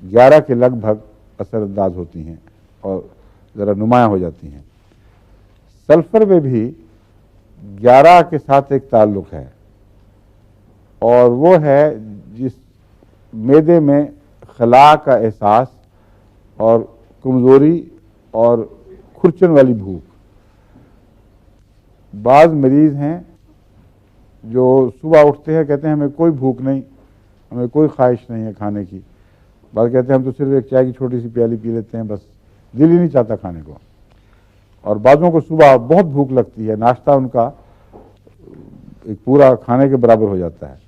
11 के लगभग असरअंदाज होती हैं और ज़रा नुमायां हो जाती हैं। सल्फ़र में भी 11 के साथ एक ताल्लुक़ है और वो है जिस मैदे में खला का एहसास और कमज़ोरी और खुरचन वाली भूख। बाज़ मरीज़ हैं जो सुबह उठते हैं, कहते हैं हमें कोई भूख नहीं, हमें कोई ख्वाहिश नहीं है खाने की। बाद कहते हैं हम तो सिर्फ एक चाय की छोटी सी प्याली पी लेते हैं, बस दिल ही नहीं चाहता खाने को। और बाज़ों को सुबह बहुत भूख लगती है, नाश्ता उनका एक पूरा खाने के बराबर हो जाता है।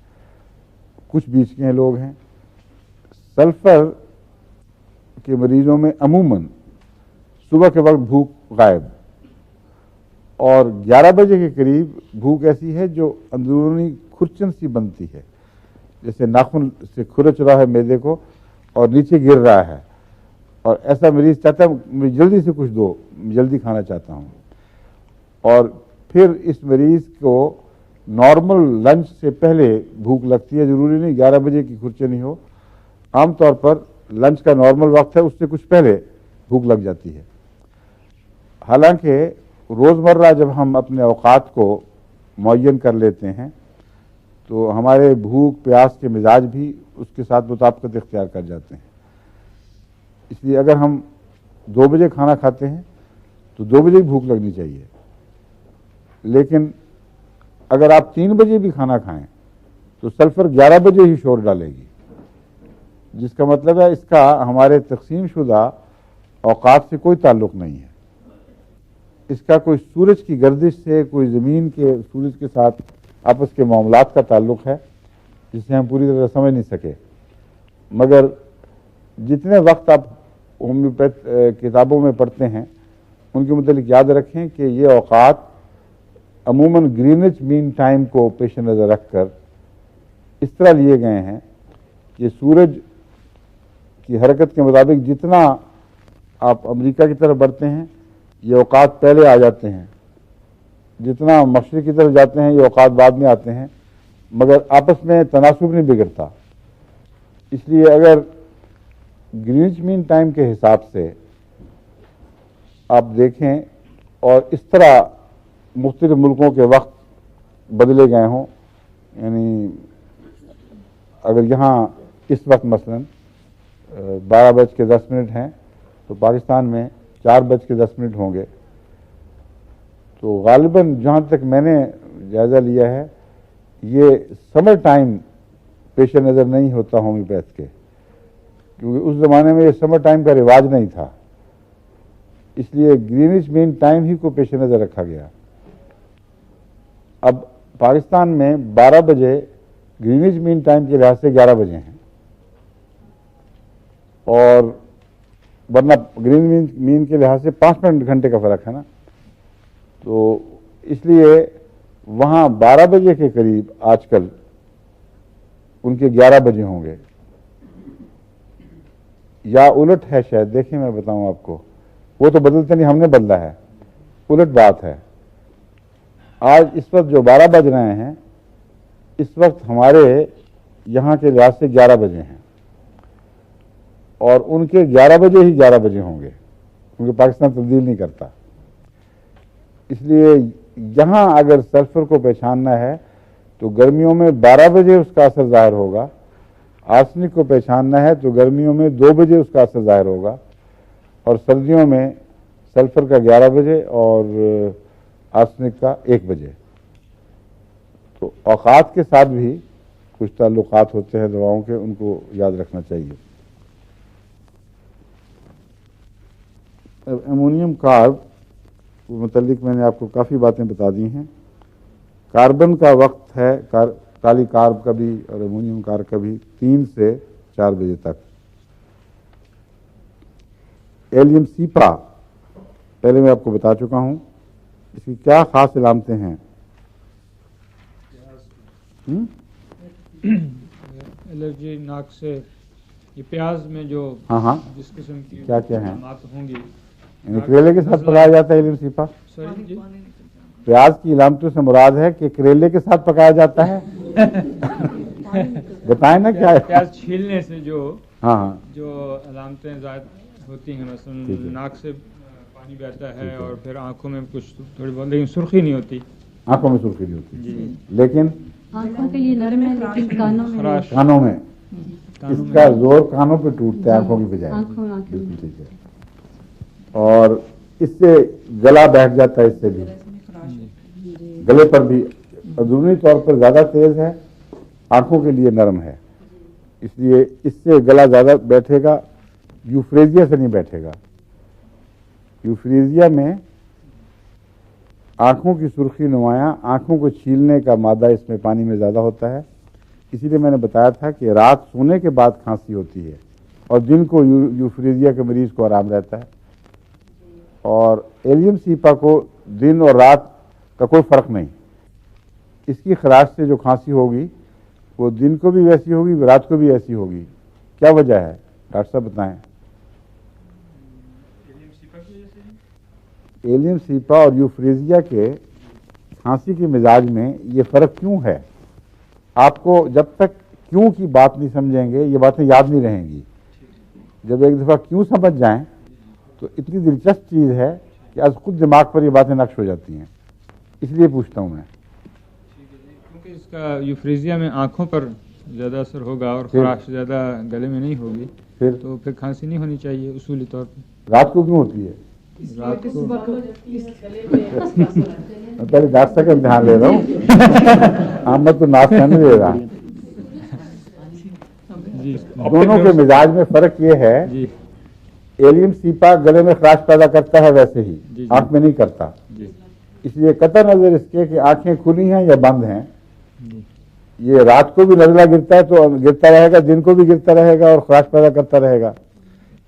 कुछ बीच के लोग हैं। सल्फ़र के मरीजों में अमूमन सुबह के वक्त भूख गायब और 11 बजे के करीब भूख ऐसी है जो अंदरूनी खुरचन सी बनती है, जैसे नाखून से खुरच रहा है मैदे को और नीचे गिर रहा है, और ऐसा मरीज चाहता है मुझे जल्दी से कुछ दो, जल्दी खाना चाहता हूँ। और फिर इस मरीज को नॉर्मल लंच से पहले भूख लगती है, ज़रूरी नहीं 11 बजे की खुरचन ही हो, आमतौर पर लंच का नॉर्मल वक्त है उससे कुछ पहले भूख लग जाती है। हालांकि रोज़मर्रा जब हम अपने औकात को मुअय्यन कर लेते हैं तो हमारे भूख प्यास के मिजाज भी उसके साथ मुताबिकत इख्तियार कर जाते हैं। इसलिए अगर हम 2 बजे खाना खाते हैं तो 2 बजे ही भूख लगनी चाहिए, लेकिन अगर आप 3 बजे भी खाना खाएं तो सल्फ़र 11 बजे ही शोर डालेगी, जिसका मतलब है इसका हमारे तकसीम शुदा औकात से कोई ताल्लुक़ नहीं है। इसका कोई सूरज की गर्दिश से, कोई ज़मीन के सूरज के साथ आपस के मामलात का ताल्लुक़ है जिसे हम पूरी तरह समझ नहीं सके। मगर जितने वक्त आप होम्योपैथ किताबों में पढ़ते हैं उनके मुतालिक याद रखें कि ये औकात अमूमन ग्रीनिच मीन टाइम को पेश नज़र रख कर इस तरह लिए गए हैं कि सूरज की हरकत के मुताबिक जितना आप अमेरिका की तरफ बढ़ते हैं ये औकात पहले आ जाते हैं, जितना मशरिक़ की तरफ जाते हैं ये औकात बाद में आते हैं, मगर आपस में तनासुब नहीं बिगड़ता। इसलिए अगर ग्रीनिच मीन टाइम के हिसाब से आप देखें और इस तरह मुख्तलिफ मुल्कों के वक्त बदले गए हों, यानी अगर यहाँ इस वक्त मसलन 12:10 हैं तो पाकिस्तान में 4:10 होंगे। तो गालिबन जहाँ तक मैंने जायज़ा लिया है, ये समर टाइम पेश नज़र नहीं होता होम्योपैथ के, क्योंकि उस ज़माने में ये समर टाइम का रिवाज नहीं था, इसलिए ग्रीनिच मीन टाइम ही को पेश नज़र रखा गया। अब पाकिस्तान में 12 बजे ग्रीनिच मीन टाइम के लिहाज से 11 बजे हैं, और वरना ग्रीनिच मीन के लिहाज से 5 घंटे का फ़र्क है ना। तो इसलिए वहाँ 12 बजे के करीब आजकल उनके 11 बजे होंगे, या उलट है शायद, देखिए मैं बताऊं आपको, वो तो बदलते नहीं, हमने बदला है, उलट बात है। आज इस वक्त जो 12 बज रहे हैं, इस वक्त हमारे यहाँ के लिहाज से 11 बजे हैं, और उनके 11 बजे ही 11 बजे होंगे, क्योंकि पाकिस्तान तब्दील नहीं करता। इसलिए यहाँ अगर सल्फर को पहचानना है तो गर्मियों में 12 बजे उसका असर जाहिर होगा, आर्सेनिक को पहचानना है तो गर्मियों में 2 बजे उसका असर जाहिर होगा, और सर्दियों में सल्फर का 11 बजे और आर्सेनिक का 1 बजे। तो औकात के साथ भी कुछ ताल्लुकात होते हैं दवाओं के, उनको याद रखना चाहिए। अमोनियम कार्ब मुतल्लिक मैंने आपको काफ़ी बातें बता दी हैं। कार्बन का वक्त है काली कार्ब का भी और अमोनियम कार्ब का भी 3 से 4 बजे तक। एलियम सीपा पहले मैं आपको बता चुका हूं, इसकी क्या खास इलामतें हैं? एलर्जी नाक से, ये प्याज में जो हाँ जिस किस्म की क्या क्या है होंगी, करेले के साथ पकाया जाता है एलियम सीपा। सॉरी जी, प्याज की इलामतों से मुराद है कि करेले के साथ पकाया जाता है। बताएं ना क्या है? प्याज छीलने से जो हाँ जो अलामतें ज़ाहिर होती हैं, मसलन नाक से पानी बहता है और फिर आंखों में कुछ थोड़ी बहुत, लेकिन सुर्खी नहीं होती, आंखों में सुर्खी नहीं होती जी, लेकिन आंखों के लिए नरम है, लेकिन कानों में खराश, कानों में इसका जोर कानों पे टूटता है, आंखों की बजाय। आंखों बिल्कुल ठीक है। और इससे गला बैठ जाता है, इससे भी गले पर भी अंदरूनी तौर पर ज्यादा तेज है, आंखों के लिए नरम है, इसलिए इससे गला ज्यादा बैठेगा, यूफ्रेजिया से नहीं बैठेगा। यूफ्रेजिया में आंखों की सुर्खी नुमाया, आंखों को छीलने का मादा इसमें पानी में ज्यादा होता है, इसीलिए मैंने बताया था कि रात सोने के बाद खांसी होती है और दिन को यूफ्रेजिया के मरीज को आराम रहता है। और एलियम सीपा को दिन और रात का कोई फर्क नहीं, इसकी खराश से जो खांसी होगी वो दिन को भी वैसी होगी, रात को भी ऐसी होगी। क्या वजह है डॉक्टर साहब बताएं? एलियम सीपा और यूफ्रेजिया के खांसी के मिजाज में ये फर्क क्यों है? आपको जब तक क्यों की बात नहीं समझेंगे ये बातें याद नहीं रहेंगी। जब एक दफ़ा क्यों समझ जाएं तो इतनी दिलचस्प चीज़ है कि आज खुद दिमाग पर ये बातें नक्श हो जाती हैं, इसलिए पूछता हूँ मैं। क्योंकि इसका यूफ्रेजिया में आंखों पर ज़्यादा असर होगा और खराश ज़्यादा गले में नहीं होगी, तो फिर खांसी नहीं होनी चाहिए उसूली तौर पर। रात को क्यों होती है? रात को मैं पहले डॉक्टर का ध्यान ले रहा हूँ, आमद तो नाश्ता नहीं ले रहा। दोनों के मिजाज में फर्क ये है जी, एलियम सीपा गले में खराश पैदा करता है वैसे ही, जी। आंख में नहीं करता, इसलिए कतई नजर इसके कि आंखें खुली हैं या बंद हैं, ये रात को भी नजला गिरता है तो गिरता रहेगा, दिन को भी गिरता रहेगा और खराश पैदा करता रहेगा।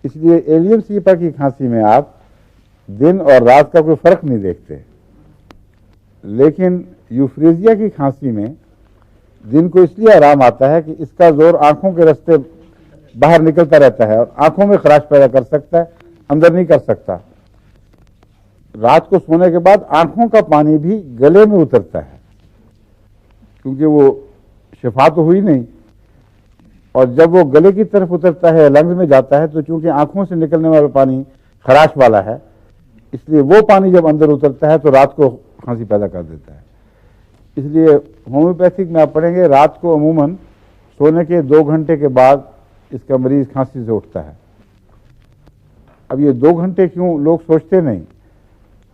इसलिए एलियम सीपा की खांसी में आप दिन और रात का कोई फर्क नहीं देखते, लेकिन यूफ्रेजिया की खांसी में दिन को इसलिए आराम आता है कि इसका जोर आंखों के रास्ते बाहर निकलता रहता है और आंखों में खराश पैदा कर सकता है, अंदर नहीं कर सकता। रात को सोने के बाद आंखों का पानी भी गले में उतरता है, क्योंकि वो शिफा तो हुई नहीं, और जब वो गले की तरफ उतरता है, लंग्स में जाता है, तो चूंकि आंखों से निकलने वाला पानी खराश वाला है, इसलिए वो पानी जब अंदर उतरता है तो रात को खांसी पैदा कर देता है। इसलिए होम्योपैथिक में आप पढ़ेंगे रात को अमूमन सोने के 2 घंटे के बाद इसका मरीज खांसी से उठता है। अब ये 2 घंटे क्यों लोग सोचते नहीं,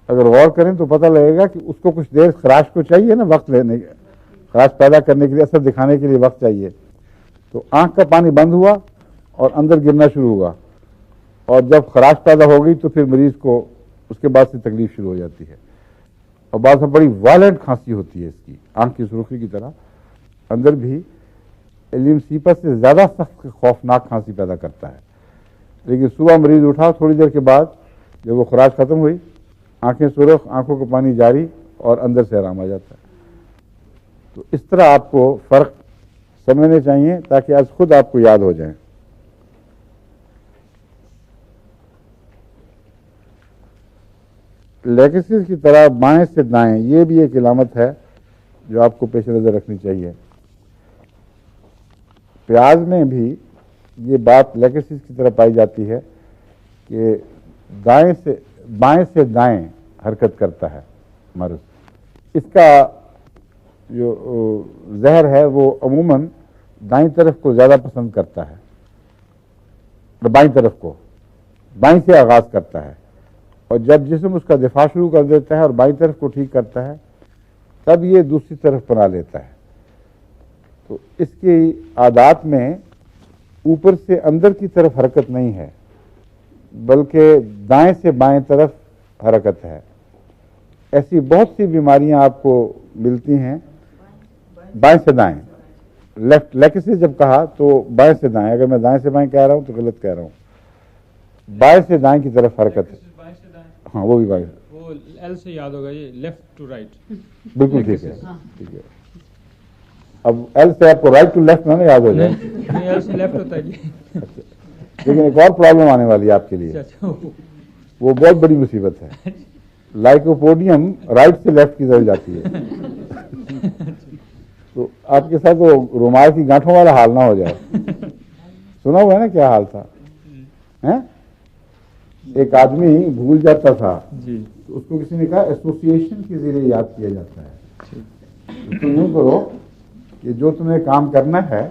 अगर गौर करें तो पता लगेगा कि उसको कुछ देर खराश को चाहिए ना, वक्त लेने, खराश पैदा करने के लिए, असर दिखाने के लिए वक्त चाहिए। तो आंख का पानी बंद हुआ और अंदर गिरना शुरू हुआ, और जब खराश पैदा हो गई तो फिर मरीज को उसके बाद से तकलीफ शुरू हो जाती है, और बाद में बड़ी वायलेंट खांसी होती है इसकी, आंख की सुर्खी की तरह। अंदर भी एलियम सीपा से ज़्यादा सख्त खौफनाक खांसी पैदा करता है। लेकिन सुबह मरीज उठा, थोड़ी देर के बाद जब वो खराश खत्म हुई, आंखें सुरख, आंखों का पानी जारी, और अंदर से आराम आ जाता है। तो इस तरह आपको फ़र्क समझने चाहिए ताकि आज खुद आपको याद हो जाए। लेगेसिस की तरह बाएं से दाएं, ये भी एक इलामत है जो आपको पेश नज़र रखनी चाहिए। प्याज में भी ये बात लेगेसिस की तरह पाई जाती है कि बाएं से दाएं हरकत करता है मर्ज। इसका जो जहर है वो अमूमन दाईं तरफ को ज़्यादा पसंद करता है, बाईं तरफ को, बाईं से आगाज़ करता है, और जब जिस्म उसका दिफा शुरू कर देता है और बाईं तरफ को ठीक करता है, तब ये दूसरी तरफ बना लेता है। तो इसकी आदात में ऊपर से अंदर की तरफ हरकत नहीं है, बल्कि दाएं से बाएं तरफ हरकत है। ऐसी बहुत सी बीमारियां आपको मिलती हैं बाएं से दाएं। लेफ्ट लेगेसिस जब कहा तो बाएं से दाएं, अगर मैं दाएं से बाएं कह रहा हूं तो गलत कह रहा हूं। बाएं से दाएं की तरफ हरकत है। हाँ, वो भी बाएं, वो एल से याद होगा, ये लेफ्ट टू राइट। बिल्कुल ठीक है, ठीक है। अब एल से आपको राइट टू लेफ्ट ना याद हो जाए। नहीं, एल से लेफ्ट होता है जी। लेकिन एक और प्रॉब्लम आने वाली है आपके लिए, वो बहुत बड़ी मुसीबत है। लाइकोपोडियम राइट से लेफ्ट की तरफ जाती है। तो आपके साथ वो रुमाल की गांठों वाला हाल ना हो जाए। सुना हुआ है ना क्या हाल था, हैं? एक आदमी भूल जाता था जी, तो उसको किसी ने कहा एसोसिएशन के जरिए याद किया जाता है। तो यूं करो कि जो तुम्हें काम करना है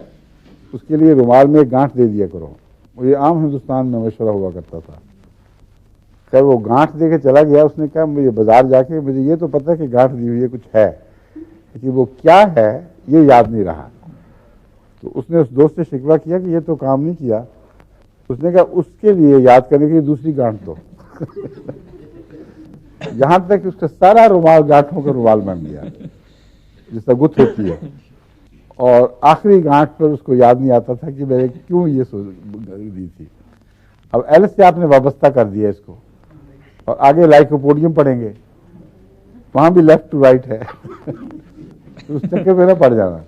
उसके लिए रुमाल में एक गांठ दे दिया करो। वो ये आम हिंदुस्तान में मशवरा हुआ करता था। खैर वो गांठ दे के चला गया, उसने कहा मुझे बाजार जाके मुझे ये तो पता है कि गांठ दी हुई है, कुछ है, कि वो क्या है ये याद नहीं रहा। तो उसने उस दोस्त से शिकवा किया कि ये तो काम नहीं किया। उसने कहा उसके लिए याद करने के लिए दूसरी गांठ दो। यहां तक कि उसका सारा रुमाल गांठों का रुमाल बन गया, जिसका गुत्थ होती है। और आखिरी गांठ पर उसको याद नहीं आता था कि मैंने क्यों ये दी थी। अब एल से आपने वाबस्ता कर दिया इसको, और आगे लाइकोपोडियम पढ़ेंगे, वहां भी लेफ्ट टू राइट है। तो उस चक्कर में ना पड़ जाना,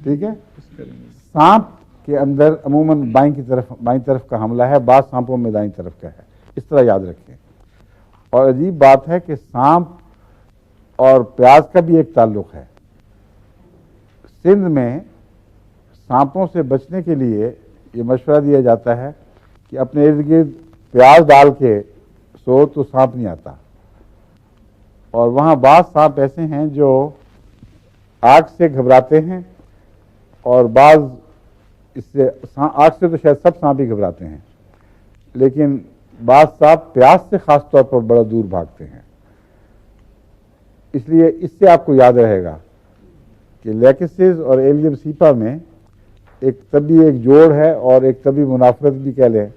ठीक है। सांप के अंदर अमूमन बाईं तरफ का हमला है, बाद सांपों में दाईं तरफ का है, इस तरह याद रखें। और अजीब बात है कि सांप और प्याज का भी एक ताल्लुक है। सिंध में सांपों से बचने के लिए ये मशवरा दिया जाता है कि अपने इर्द गिर्द प्याज डाल के सो तो सांप नहीं आता। और वहाँ बाज़ सांप ऐसे हैं जो आग से घबराते हैं, और बाज़ इससे, आग से तो शायद सब सांप ही घबराते हैं, लेकिन बाज़ सांप प्याज से खास तौर पर बड़ा दूर भागते हैं। इसलिए इससे आपको याद रहेगा कि लेगेसिस और एलियम सीपा में एक तभी एक जोड़ है और एक तभी मुनाफरत भी कह लें।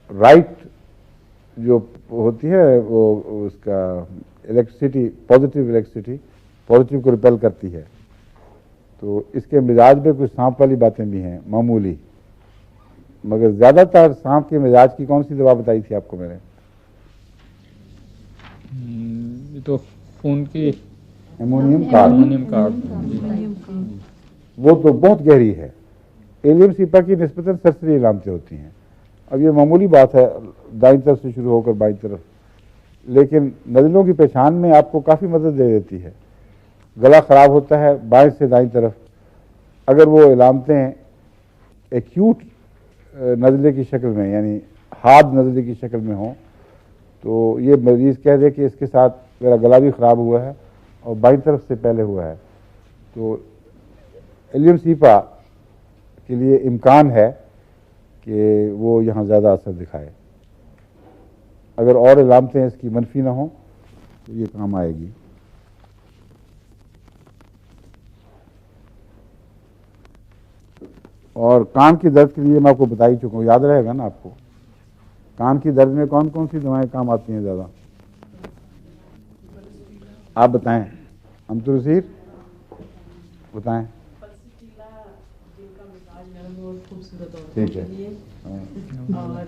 राइट जो होती है वो उसका इलेक्ट्रिसिटी, पॉजिटिव को रिपेल करती है। तो इसके मिजाज में कुछ सांप वाली बातें भी हैं मामूली, मगर ज्यादातर सांप के मिजाज की कौन सी दवा बताई थी आपको मैंने? ये तो खून की एमोनियम कार्ब। वो तो बहुत गहरी है। एलियम सीपा की निस्बतन सरसरी इलामतें होती हैं। अब ये मामूली बात है दाईं तरफ से शुरू होकर बाईं तरफ, लेकिन नज़लों की पहचान में आपको काफ़ी मदद दे देती है। गला ख़राब होता है बाएं से दाईं तरफ, अगर वो इलामतें एक्यूट नज़ले की शक्ल में, यानी हार्ड नज़ले की शक्ल में हों, तो ये मरीज़ कह दे कि इसके साथ मेरा गला भी ख़राब हुआ है और बाईं तरफ से पहले हुआ है, तो एलियम सीपा के लिए इम्कान है कि वो यहाँ ज़्यादा असर दिखाए। अगर और इलामतें इसकी मनफी ना हों तो ये काम आएगी। और कान की दर्द के लिए मैं आपको बता ही चुका हूँ, याद रहेगा ना आपको। कान की दर्द में कौन कौन सी दवाएं काम आती हैं ज़्यादा, आप बताएं। अमतुर रसीद बताएं। ठीक है, और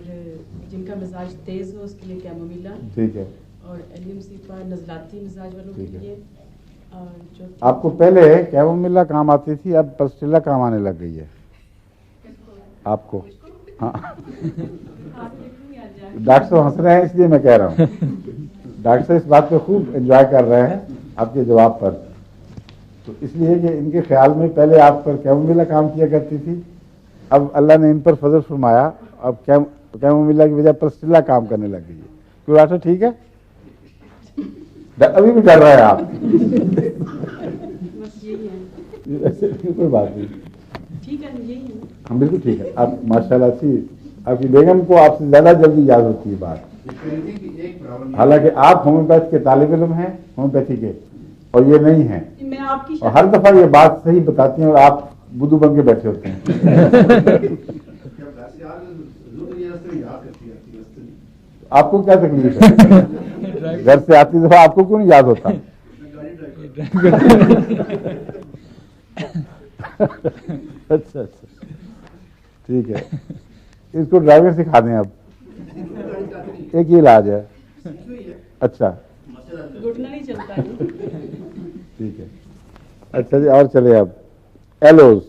जिनका मिजाज तेज हो उसके लिए कैमोमिला। ठीक है। और एलियम सीपा नजलाती मिजाज वालों के लिए। और जो आपको पहले कैमोमिला काम आती थी, अब पल्स्टिला काम आने लग गई है आपको। हाँ, डॉक्टर साहब हंस रहे हैं इसलिए मैं कह रहा हूँ। डॉक्टर साहब इस बात पे खूब एंजॉय कर रहे हैं आपके जवाब पर। तो इसलिए कि इनके ख्याल में पहले आप पर कैमोमिला काम किया करती थी, अब अल्लाह ने इन पर फजल फरमाया, अब कैमोमिला की बजाय पल्स्टिला काम करने लग गई है। क्यों डॉक्टर ठीक है? अभी भी डर रहे हैं आप? बस यही है। कोई बात नहीं, ठीक है, यही है। हम बिल्कुल ठीक है। आप माशाल्लाह से आपकी बेगम को आपसे ज्यादा जल्दी याद होती है बात। हालांकि आप होम्योपैथ के तालिब इल्म हैं, होम्योपैथी के, और ये नहीं है। मैं आपकी और हर दफा ये बात सही बताती हैं और आप बुद्धू बन के बैठे होते हैं। आपको क्या तकलीफ है? घर से आती दफा आपको क्यों नहीं याद होता? अच्छा अच्छा, ठीक है। इसको ड्राइवर सिखा दें अब, एक ही इलाज है। अच्छा, घुटना नहीं चलता है। ठीक है। अच्छा जी, और चले अब एलोज।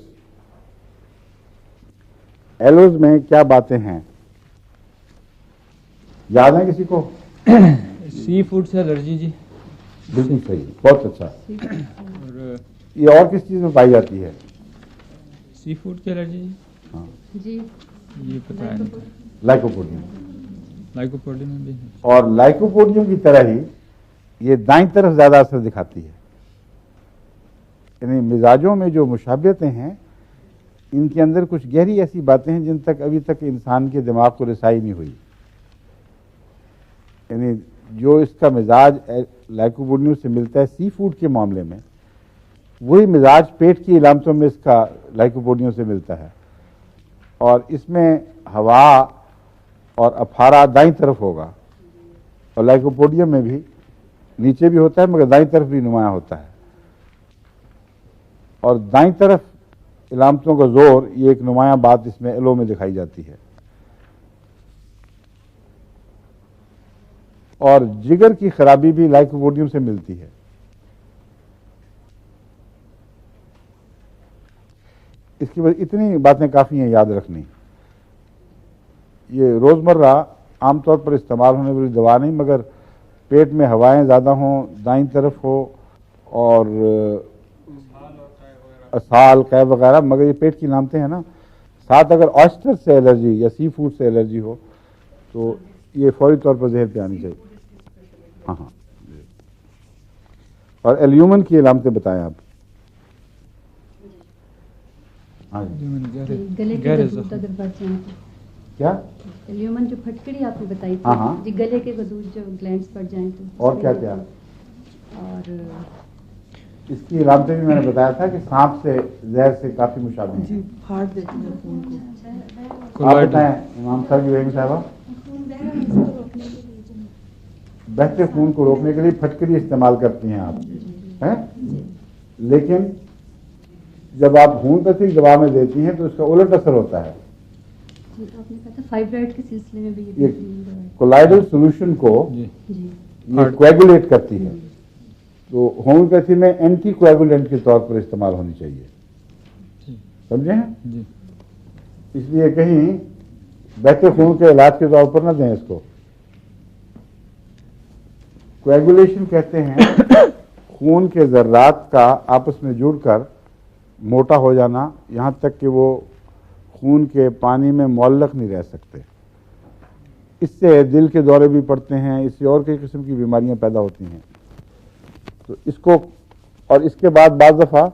एलोज में क्या बातें हैं, याद है किसी को? सी फूड से एलर्जी जी। बिल्कुल सही, बहुत अच्छा। और ये और किस चीज में पाई जाती है? सी फूड की एलर्जी जी, हाँ, जी ये पता है नहीं। लाइकोपोडियम। लाइकोपोडियम में भी है। और लाइकोपोडियम की तरह ही ये दाईं तरफ ज्यादा असर दिखाती है। यानी मिजाजों में जो मुशाबियतें हैं, इनके अंदर कुछ गहरी ऐसी बातें हैं जिन तक अभी तक इंसान के दिमाग को रसाई नहीं हुई। यानी जो इसका मिजाज लाइकोपोडियम से मिलता है सी फूड के मामले में, वही मिजाज पेट की इलामतों में इसका लाइकोपोडियम से मिलता है। और इसमें हवा और अफारा दाईं तरफ होगा, और लाइकोपोडियम में भी नीचे भी होता है मगर दाईं तरफ भी नुमाया होता है। और दाईं तरफ इलामतों का जोर, ये एक नुमाया बात इसमें एलो में दिखाई जाती है। और जिगर की खराबी भी लाइकोपोडियम से मिलती है। इसकी वजह इतनी बातें काफ़ी हैं याद रखनी। ये रोज़मर्रा आमतौर पर इस्तेमाल होने वाली दवा नहीं, मगर पेट में हवाएं ज़्यादा हों, दाईं तरफ हो, और असाल कैब वगैरह, मगर ये पेट की नामते हैं ना। साथ अगर ऑयस्टर से एलर्जी या सी फूड से एलर्जी हो तो ये फौरी तौर पर जहर पे आनी चाहिए। हाँ हाँ, और एल्यूमिन की इलामतें बताएं आप। हाँ जी, गले के गदूद अगर बढ़ जाए तो क्या? ल्यूमन जो फटकड़ी आपने बताई हाँ, हाँ। थी जी, गले के गदूद जो ग्लैंड्स बढ़ जाएं तो और क्या क्या? और इसकी इलामतें भी मैंने बताया था कि सांप से जहर से काफी मुशाबे हैं। फाड़ देती है खून को। आप बताएं इमाम साहब की साहबा। बहते खून को रोकने के लिए फटकरी इस्तेमाल करती हैं आप, हैं? लेकिन जब आप होम्योपैथिक दवा में देती हैं तो इसका उलट असर होता है। जी, तो आपने कहा था फाइब्राइड के सिलसिले में भी ये ये दवाई। कोलाइडल सॉल्यूशन को जी। जी ये कोएगुलेट करती है, तो होम्योपैथी में एंटी कोएगुलेंट के तौर पर इस्तेमाल होनी चाहिए, समझे हैं? जी। इसलिए कहीं बहते खून के इलाज के तौर पर ना दें इसको। कोएगुलेशन कहते हैं खून के जर्रात का आपस में जुड़कर मोटा हो जाना, यहाँ तक कि वो खून के पानी में मुअल्लक नहीं रह सकते। इससे दिल के दौरे भी पड़ते हैं, इससे और कई किस्म की बीमारियां पैदा होती हैं। तो इसको, और इसके बाद बाज़ दफ़ा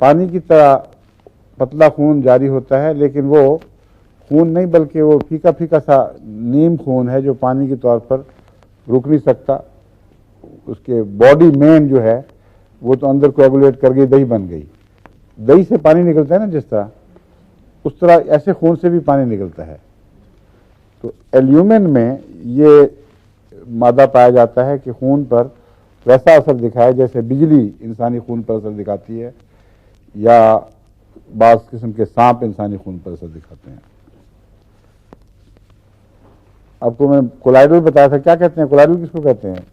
पानी की तरह पतला खून जारी होता है, लेकिन वो खून नहीं बल्कि वो फीका फीका सा नीम खून है जो पानी के तौर पर रुक नहीं सकता। उसके बॉडी मेन जो है वो तो अंदर कोएगुलेट कर गई, दही बन गई। दही से पानी निकलता है ना जिस तरह, उस तरह ऐसे खून से भी पानी निकलता है। तो एल्यूमिन में ये मादा पाया जाता है कि खून पर वैसा असर दिखाए जैसे बिजली इंसानी खून पर असर दिखाती है, या बाज़ किस्म के सांप इंसानी खून पर असर दिखाते हैं। आपको मैं कोलाइडल बताया था, क्या कहते हैं कोलाइडल, किसको कहते हैं?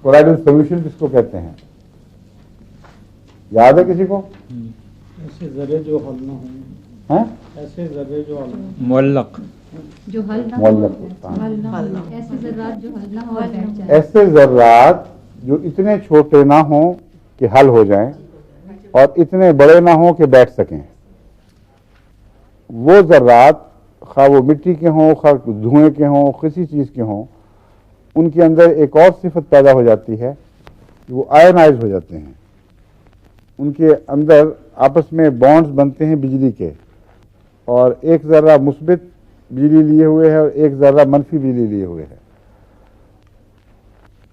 कोलाइडल सोल्यूशन किसको कहते हैं, याद है किसी को? ऐसे जर्रे जो हल ना हो, हैं? ऐसे जर्रे जो हल ना हो। मुअल्लक, जो हल ना मुअल्लक हो, हल ना हो। ऐसे ज़र्रात जो हल ना हो और बैठ जाए। ऐसे जर्रात जो इतने छोटे ना हों कि हल हो जाएं और इतने बड़े ना हों कि बैठ सकें, वो जर्रात खा वो मिट्टी के हों, खा धुएं के हों, किसी चीज़ के हों, उनके अंदर एक और सिफत पैदा हो जाती है कि वो आयनाइज हो जाते हैं। उनके अंदर आपस में बॉन्ड्स बनते हैं बिजली के, और एक ज़र्रा मुस्बित बिजली लिए हुए है और एक ज़र्रा मनफी बिजली लिए हुए है।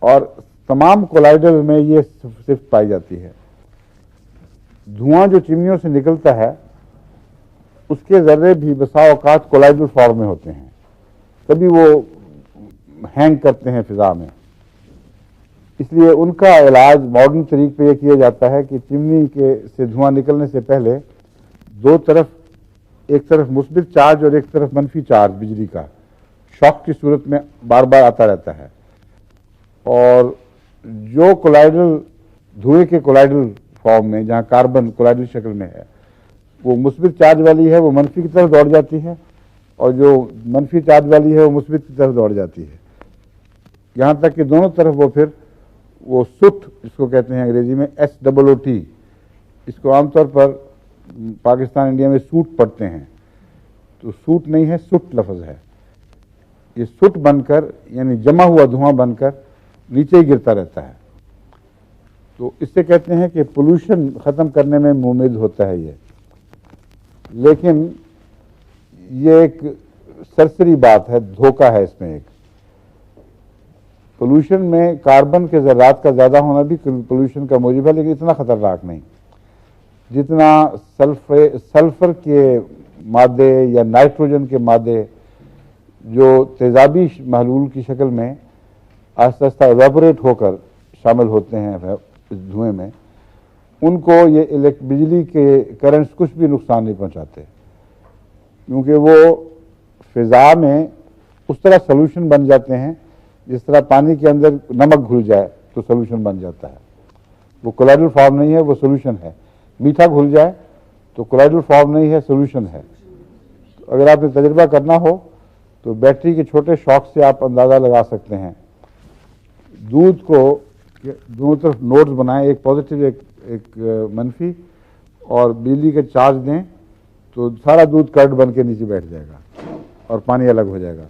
और तमाम कोलाइडल में ये सिर्फ पाई जाती है। धुआं जो चिमनियों से निकलता है उसके ज़र्रे भी बसा औकात कोलाइडल फॉर्म में होते हैं, तभी वो हैंग करते हैं फिजा में। इसलिए उनका इलाज मॉडर्न तरीके पे ये किया जाता है कि चिमनी के से धुआं निकलने से पहले दो तरफ, एक तरफ मुस्बित चार्ज और एक तरफ मनफी चार्ज बिजली का शॉक की सूरत में बार बार आता रहता है। और जो कोलाइडल धुएं के कोलाइडल फॉर्म में, जहाँ कार्बन कोलाइडल शक्ल में है, वो मुस्बित चार्ज वाली है, वो मनफी की तरफ दौड़ जाती है, और जो मनफी चार्ज वाली है वो मुस्बित की तरफ दौड़ जाती है, यहाँ तक कि दोनों तरफ वो फिर वो सुट, जिसको कहते हैं अंग्रेजी में SOOT, इसको आमतौर पर पाकिस्तान इंडिया में सूट पढ़ते हैं, तो सूट नहीं है, सुट लफ्ज़ है। ये सुट बनकर यानी जमा हुआ धुआं बनकर नीचे ही गिरता रहता है। तो इससे कहते हैं कि पोल्यूशन ख़त्म करने में मुमकिन होता है ये। लेकिन ये एक सरसरी बात है, धोखा है इसमें। एक पोल्यूशन में कार्बन के ज़र्रात का ज़्यादा होना भी पोल्यूशन का मौजूब है, लेकिन इतना ख़तरनाक नहीं जितना सल्फर के मादे या नाइट्रोजन के मादे जो तेज़ाबी महलूल की शक्ल में आहिस्ता आहिस्ता एवेपोरेट होकर शामिल होते हैं इस धुएं में, उनको ये बिजली के करंट्स कुछ भी नुकसान नहीं पहुंचाते, क्योंकि वो फिज़ा में उस तरह सोल्यूशन बन जाते हैं जिस तरह पानी के अंदर नमक घुल जाए तो सोल्यूशन बन जाता है। वो कोलाइडल फॉर्म नहीं है, वो सोल्यूशन है। मीठा घुल जाए तो कोलाइडल फॉर्म नहीं है, सोल्यूशन है। तो अगर आपने तजुर्बा करना हो तो बैटरी के छोटे शॉक से आप अंदाज़ा लगा सकते हैं। दूध को दोनों तरफ नोड्स बनाएं, एक पॉजिटिव एक मनफी, और बिजली के चार्ज दें तो सारा दूध कर्ड बन के नीचे बैठ जाएगा और पानी अलग हो जाएगा।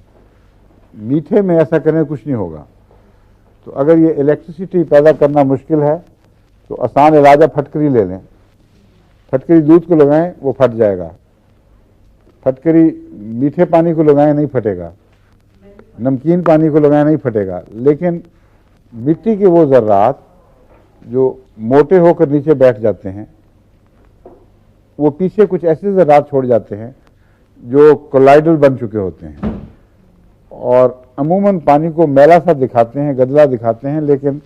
मीठे में ऐसा करने कुछ नहीं होगा। तो अगर ये इलेक्ट्रिसिटी पैदा करना मुश्किल है तो आसान इलाज है, फटकरी ले लें। फटकरी दूध को लगाएं, वो फट जाएगा। फटकरी मीठे पानी को लगाएं, नहीं फटेगा। नमकीन पानी को लगाएं, नहीं फटेगा। लेकिन मिट्टी के वो ज़र्रात जो मोटे होकर नीचे बैठ जाते हैं, वो पीछे कुछ ऐसे ज़र्रात छोड़ जाते हैं जो कोलाइडल बन चुके होते हैं, और अमूमन पानी को मैला सा दिखाते हैं, गदला दिखाते हैं, लेकिन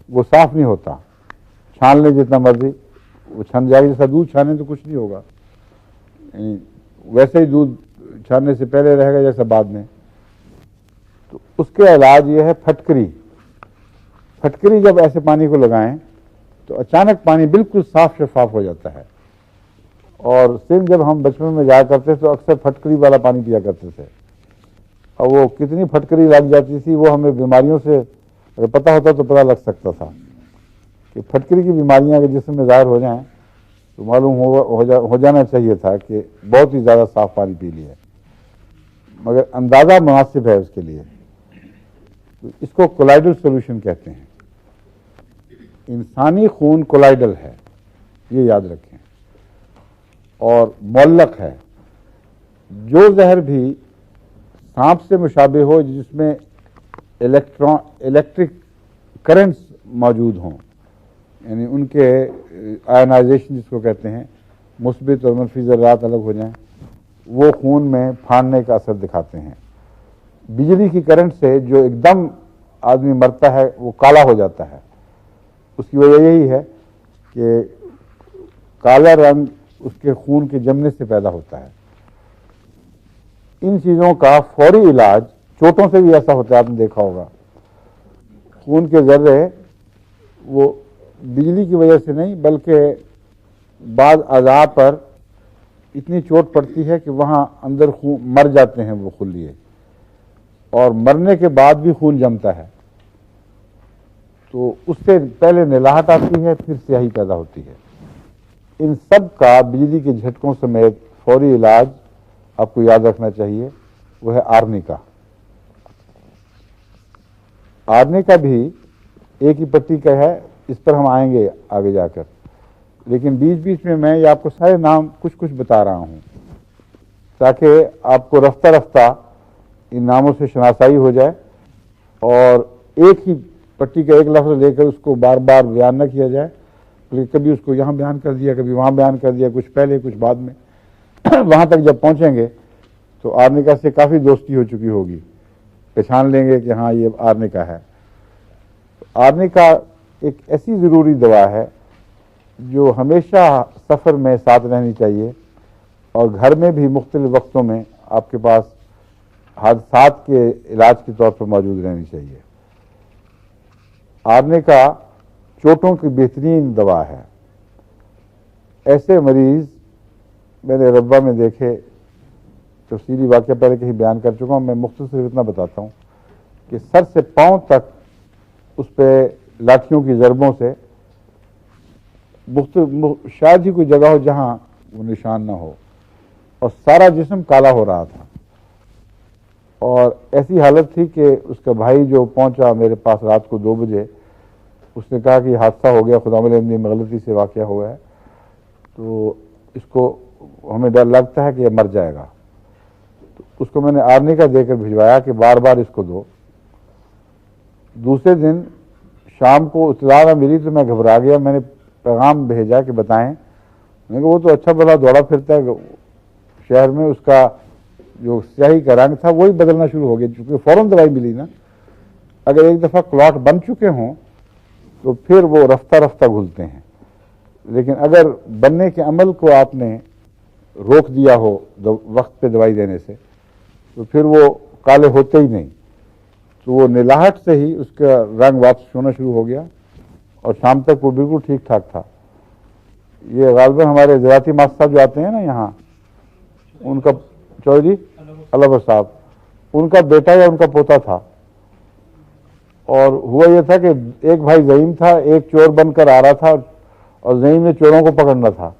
वो साफ नहीं होता। छान लें जितना मर्जी, वो छन जाएगा। जैसा दूध छाने तो कुछ नहीं होगा, वैसे ही दूध छानने से पहले रहेगा जैसा बाद में। तो उसके इलाज ये है फटकरी। फटकरी जब ऐसे पानी को लगाएं तो अचानक पानी बिल्कुल साफ शफाफ हो जाता है। और सिर्फ जब हम बचपन में जाया करते तो अक्सर फटकरी वाला पानी पिया करते थे, और वो कितनी फटकरी लग जाती थी वो हमें बीमारियों से अगर पता होता तो पता लग सकता था कि फटकरी की बीमारियां अगर जिस्म में ज़ाहिर हो जाएं तो मालूम हो जाना चाहिए था कि बहुत ही ज़्यादा साफ पानी पी लिया, मगर अंदाज़ा मुनासिब है उसके लिए। तो इसको कोलाइडल सॉल्यूशन कहते हैं। इंसानी खून कोलाइडल है, ये याद रखें, और मौल्लक है। जो जहर भी सांप से मुशाबे हो, जिसमें इलेक्ट्रिक करंट्स मौजूद हों, यानी उनके आयनाइजेशन जिसको कहते हैं, मुस्बित और मनफी ज़र्रात अलग हो जाएं, वो खून में फाड़ने का असर दिखाते हैं। बिजली की करंट से जो एकदम आदमी मरता है वो काला हो जाता है, उसकी वजह यही है कि काला रंग उसके खून के जमने से पैदा होता है। इन चीज़ों का फौरी इलाज, चोटों से भी ऐसा होता है, आपने देखा होगा, खून के जर्रे वो बिजली की वजह से नहीं बल्कि बाद अज़ा पर इतनी चोट पड़ती है कि वहाँ अंदर खून मर जाते हैं वो खुलिए, और मरने के बाद भी खून जमता है, तो उससे पहले निलाहट आती है, फिर स्याही पैदा होती है। इन सब का बिजली के झटकों समेत फौरी इलाज आपको याद रखना चाहिए, वो है आर्निका। आर्निका भी एक ही पट्टी का है, इस पर हम आएंगे आगे जाकर, लेकिन बीच बीच में मैं ये आपको सारे नाम कुछ कुछ बता रहा हूँ ताकि आपको रफ्ता रफ्ता इन नामों से शनासाई हो जाए, और एक ही पट्टी का एक लफ्ज़ लेकर उसको बार बार बयान न किया जाए, बल्कि कभी उसको यहाँ बयान कर दिया, कभी वहाँ बयान कर दिया, कुछ पहले कुछ बाद में। वहाँ तक जब पहुँचेंगे तो आर्निका से काफ़ी दोस्ती हो चुकी होगी, पहचान लेंगे कि हाँ ये आर्निका है। आर्निका एक ऐसी ज़रूरी दवा है जो हमेशा सफ़र में साथ रहनी चाहिए, और घर में भी मुख्तलिफ वक्तों में आपके पास हादसात के इलाज के तौर पर मौजूद रहनी चाहिए। आर्निका चोटों की बेहतरीन दवा है। ऐसे मरीज़ मैंने रब्बा में देखे, तफसीली वाक़या पहले कहीं बयान कर चुका हूँ, मैं मुख्तसर इतना बताता हूँ कि सर से पाँव तक उस पर लाठियों की ज़रबों से शायद ही कोई जगह हो जहाँ वो निशान ना हो, और सारा जिस्म काला हो रहा था। और ऐसी हालत थी कि उसका भाई जो पहुंचा मेरे पास रात को 2 बजे, उसने कहा कि हादसा हो गया, खुदा में गलती से वाक़या हुआ है, तो इसको हमें डर लगता है कि यह मर जाएगा। तो उसको मैंने आर्निका देकर भिजवाया कि बार बार इसको दो। दूसरे दिन शाम को इत्तला न मिली तो मैं घबरा गया, मैंने पैगाम भेजा कि बताएं। मैंने कहा वो तो अच्छा भला दौड़ा फिरता है शहर में, उसका जो स्याही का रंग था वही बदलना शुरू हो गया, चूँकि फ़ौरन दवाई मिली ना। अगर एक दफ़ा क्लॉट बन चुके हों तो फिर वो रफ्ता रफ्ता घुलते हैं, लेकिन अगर बनने के अमल को आपने रोक दिया हो वक्त पे दवाई देने से, तो फिर वो काले होते ही नहीं। तो वो निलाहट से ही उसका रंग वापस होना शुरू हो गया, और शाम तक वो बिल्कुल ठीक ठाक था। ये गालिबन हमारे ज़राती मास्टर साहब जो आते हैं ना यहाँ, उनका चौधरी अलावर साहब, उनका बेटा या उनका पोता था। और हुआ यह था कि एक भाई ज़हीम था, एक चोर बनकर आ रहा था, और ज़हीम ने चोरों को पकड़ना था,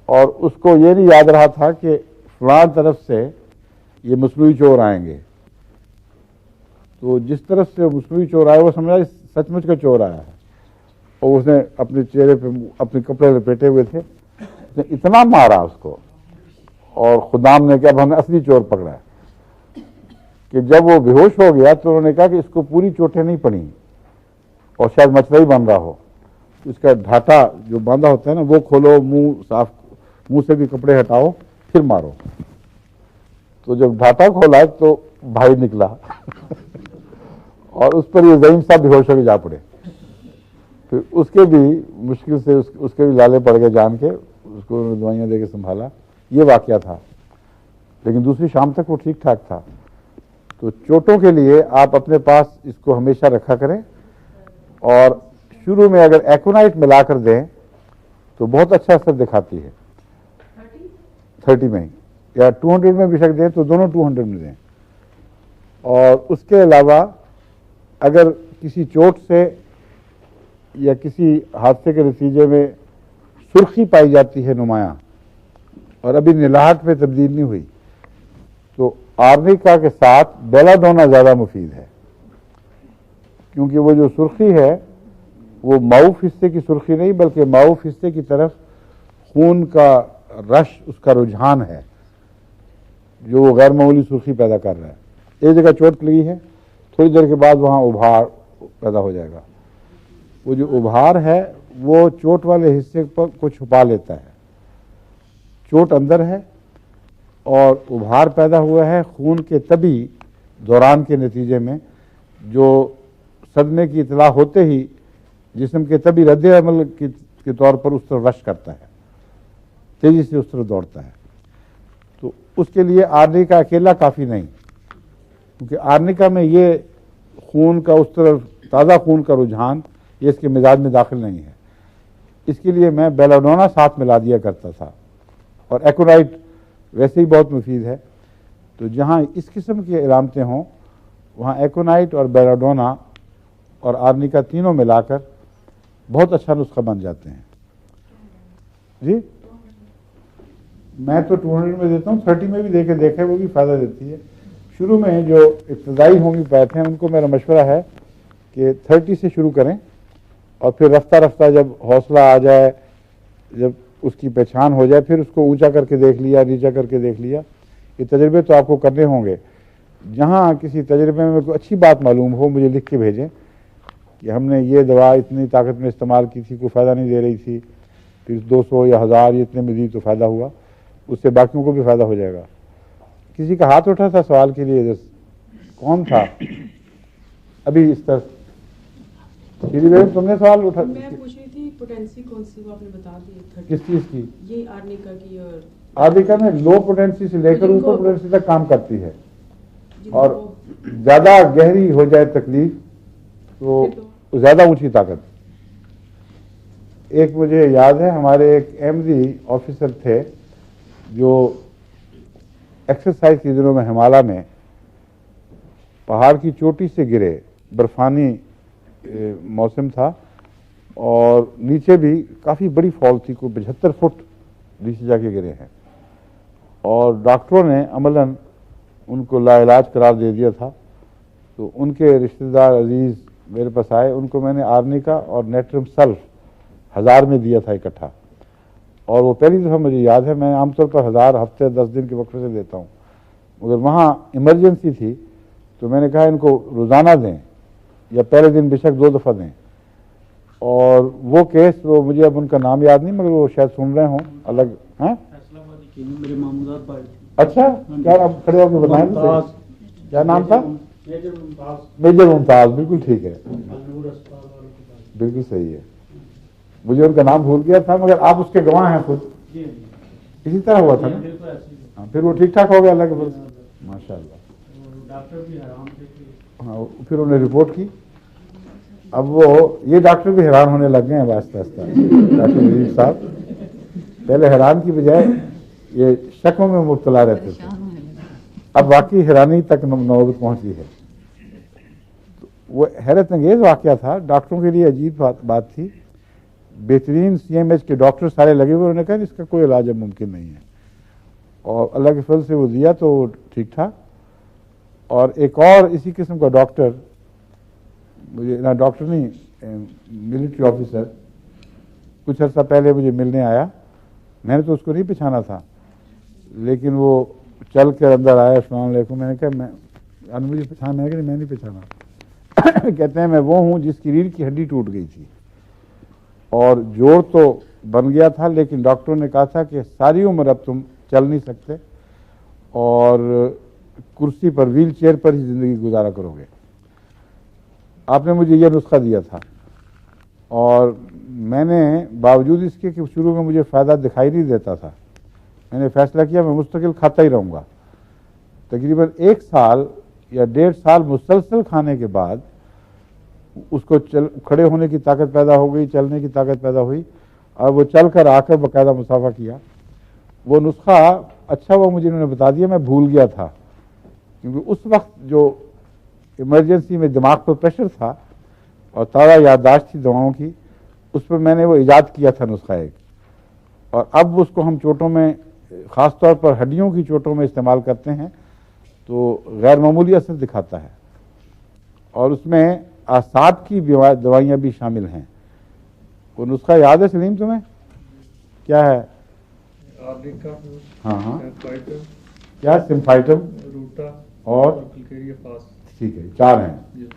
और उसको ये नहीं याद रहा था कि फलां तरफ से ये मसनूई चोर आएंगे। तो जिस तरफ से मसनूई चोर आए वो समझा सचमुच का चोर आया है, और उसने अपने चेहरे पे अपने कपड़े लपेटे हुए थे, उसने इतना मारा उसको, और खुदाम ने कहा अब हमने असली चोर पकड़ा है, कि जब वो बेहोश हो गया तो उन्होंने कहा कि इसको पूरी चोटें नहीं पड़ी, और शायद मछली ही बन रहा हो। इसका ढाटा जो बांधा होता है ना वो खोलो, मुंह से भी कपड़े हटाओ, फिर मारो। तो जब ढाटा खोला तो भाई निकला और उस पर ये ज़हीम साहब बेहोश होकर जा पड़े। फिर उसके भी मुश्किल से उसके भी लाले पड़ गए जान के, उसको दवाइयाँ दे के संभाला। ये वाकया था, लेकिन दूसरी शाम तक वो ठीक ठाक था। तो चोटों के लिए आप अपने पास इसको हमेशा रखा करें, और शुरू में अगर एक्ोनाइट मिला कर दें तो बहुत अच्छा असर दिखाती है। 30 में या 200 में भी शक दें तो दोनों 200 में दें। और उसके अलावा अगर किसी चोट से या किसी हादसे के नतीजे में सुर्खी पाई जाती है नुमाया, और अभी निलाहट में तब्दील नहीं हुई, तो आर्निका के साथ बेलाडोना ज़्यादा मुफीद है। क्योंकि वो जो सुर्खी है वो माउफ हिस्से की सुर्खी नहीं बल्कि माउफ हिस्से की तरफ खून का रश, उसका रुझान है जो वो गैर मामूली सुर्खी पैदा कर रहा है। एक जगह चोट लगी है, थोड़ी देर के बाद वहाँ उभार पैदा हो जाएगा। वो जो उभार है वो चोट वाले हिस्से पर को छुपा लेता है। चोट अंदर है और उभार पैदा हुआ है खून के तभी दौरान के नतीजे में, जो सदमे की इतला होते ही जिस्म के तभी रद्द अमल के तौर पर उस तरफ रश करता है, तेजी से उस तरफ दौड़ता है। तो उसके लिए आर्निका अकेला काफ़ी नहीं, क्योंकि आर्निका में ये खून का उस तरफ ताज़ा खून का रुझान ये इसके मिजाज में दाखिल नहीं है। इसके लिए मैं बेलाडोना साथ मिला दिया करता था, और एकोनाइट वैसे ही बहुत मुफीद है। तो जहाँ इस किस्म की इलामतें हों वहाँ एकोनाइट और बेलाडोना और आर्निका तीनों मिलाकर बहुत अच्छा नुस्खा बन जाते हैं। जी मैं तो 200 में देता हूँ, 30 में भी देके देखे, वो भी फ़ायदा देती है। शुरू में जो इब्तदाई होम्योपैथ हैं उनको मेरा मशवरा है कि 30 से शुरू करें, और फिर रफ्ता रफ्ता जब हौसला आ जाए, जब उसकी पहचान हो जाए, फिर उसको ऊंचा करके देख लिया, नीचा करके देख लिया। ये तजर्बे तो आपको करने होंगे। जहाँ किसी तजर्बे में कोई अच्छी बात मालूम हो मुझे लिख के भेजें कि हमने ये दवा इतनी ताकत में इस्तेमाल की थी, कोई फ़ायदा नहीं दे रही थी, फिर 200 या 1000 इतने में दी तो फ़ायदा हुआ, उससे बाकियों को भी फ़ायदा हो जाएगा। किसी का हाथ उठा था सवाल के लिए, कौन था अभी इस तरफ? श्री बेगम तुमने सवाल उठा? मैं पूछ रही थी पोटेंसी कौन सी, वो आपने बता दी। किस चीज़ की? ये आर्निका की। और आर्निका में लो पोटेंसी से लेकर ऊपर पोटेंसी तक काम करती है, जिनको और ज़्यादा गहरी हो जाए तकलीफ तो ज़्यादा ऊंची ताकत। एक मुझे याद है, हमारे एक एमडी ऑफिसर थे जो एक्सरसाइज के दिनों में हिमालय में पहाड़ की चोटी से गिरे, बर्फानी मौसम था, और नीचे भी काफ़ी बड़ी फॉल थी, कोई 75 फुट नीचे जाके गिरे हैं, और डॉक्टरों ने अमलन उनको लाइलाज करार दे दिया था। तो उनके रिश्तेदार अजीज़ मेरे पास आए, उनको मैंने आर्निका और नेट्रम सल्फ 1000 में दिया था इकट्ठा, और वो पहली दफ़ा मुझे याद है। मैं आमतौर पर 1000 हफ्ते 10 दिन के वक्फे से देता हूँ, मगर वहाँ इमरजेंसी थी तो मैंने कहा इनको रोज़ाना दें या पहले दिन बेशक 2 दफ़ा दें। और वो केस, वो मुझे अब उनका नाम याद नहीं, मगर वो शायद सुन रहे हों अलग हैं। मेरे मामूदार भाई थे। अच्छा, क्या आप खड़े होकर बताएं तो सही। क्या नाम था? मेजर मुमताज। बिल्कुल ठीक है, बिल्कुल सही है। मुझे उनका नाम भूल गया था, मगर आप उसके गवाह हैं खुद। इसी तरह हुआ था ना? हाँ, फिर वो ठीक ठाक हो गया अल्लाह के फजल से, माशाल्लाह। डॉक्टर भी हैरान थे कि हाँ, फिर उन्होंने रिपोर्ट की। अब वो ये डॉक्टर भी हैरान होने लग गए हैं आस्ता आस्ता। डॉक्टर नजीब साहब पहले हैरान की बजाय ये शकों में मुब्तला रहते थे, अब वाकई हैरानी तक नौबत पहुंची है। तो वो हैरत अंगेज वाकया था, डॉक्टरों के लिए अजीब बात थी। बेहतरीन CMH के डॉक्टर सारे लगे हुए, उन्होंने कहा इसका कोई इलाज अब मुमकिन नहीं है, और अल्लाह के फजल से वो दिया तो ठीक ठाक। और एक और इसी किस्म का डॉक्टर, मुझे ना डॉक्टर नहीं, मिलिट्री ऑफिसर, कुछ अर्सा पहले मुझे मिलने आया। मैंने तो उसको नहीं पहचाना था, लेकिन वो चल कर अंदर आया, अस्सलाम वालेकुम। मैंने कहा मैं मुझे पहचान, मैंने कहा मैं नहीं पहचाना। कहते हैं मैं वो हूँ जिसकी रीढ़ की हड्डी टूट गई थी और जोड़ तो बन गया था, लेकिन डॉक्टरों ने कहा था कि सारी उम्र अब तुम चल नहीं सकते और कुर्सी पर, व्हील चेयर पर ही ज़िंदगी गुजारा करोगे। आपने मुझे यह नुस्खा दिया था, और मैंने बावजूद इसके कि शुरू में मुझे फ़ायदा दिखाई नहीं देता था, मैंने फैसला किया मैं मुस्तकिल खाता ही रहूँगा। तकरीबन 1 साल या 1.5 साल मुसलसल खाने के बाद उसको खड़े होने की ताकत पैदा हो गई, चलने की ताकत पैदा हुई, और वो चल कर आकर बाकायदा मुसाफा किया। वो नुस्खा अच्छा वो मुझे इन्होंने बता दिया, मैं भूल गया था, क्योंकि उस वक्त जो इमरजेंसी में दिमाग पर प्रेशर था और ताज़ा याददाश्त थी दवाओं की, उस पर मैंने वो ईजाद किया था नुस्खा एक, और अब उसको हम चोटों में, ख़ास तौर पर हड्डियों की चोटों में इस्तेमाल करते हैं तो गैर मामूली असर दिखाता है। और उसमें आसाब की दवाइयाँ भी शामिल हैं। वो नुस्खा याद है सलीम तुम्हें? क्या है? आर्निका, हाँ हाँ, सिम्फाइटम, क्या? सिम्फाइटम रूटा और क्लिकेरिया फास। ठीक है, 4 हैं।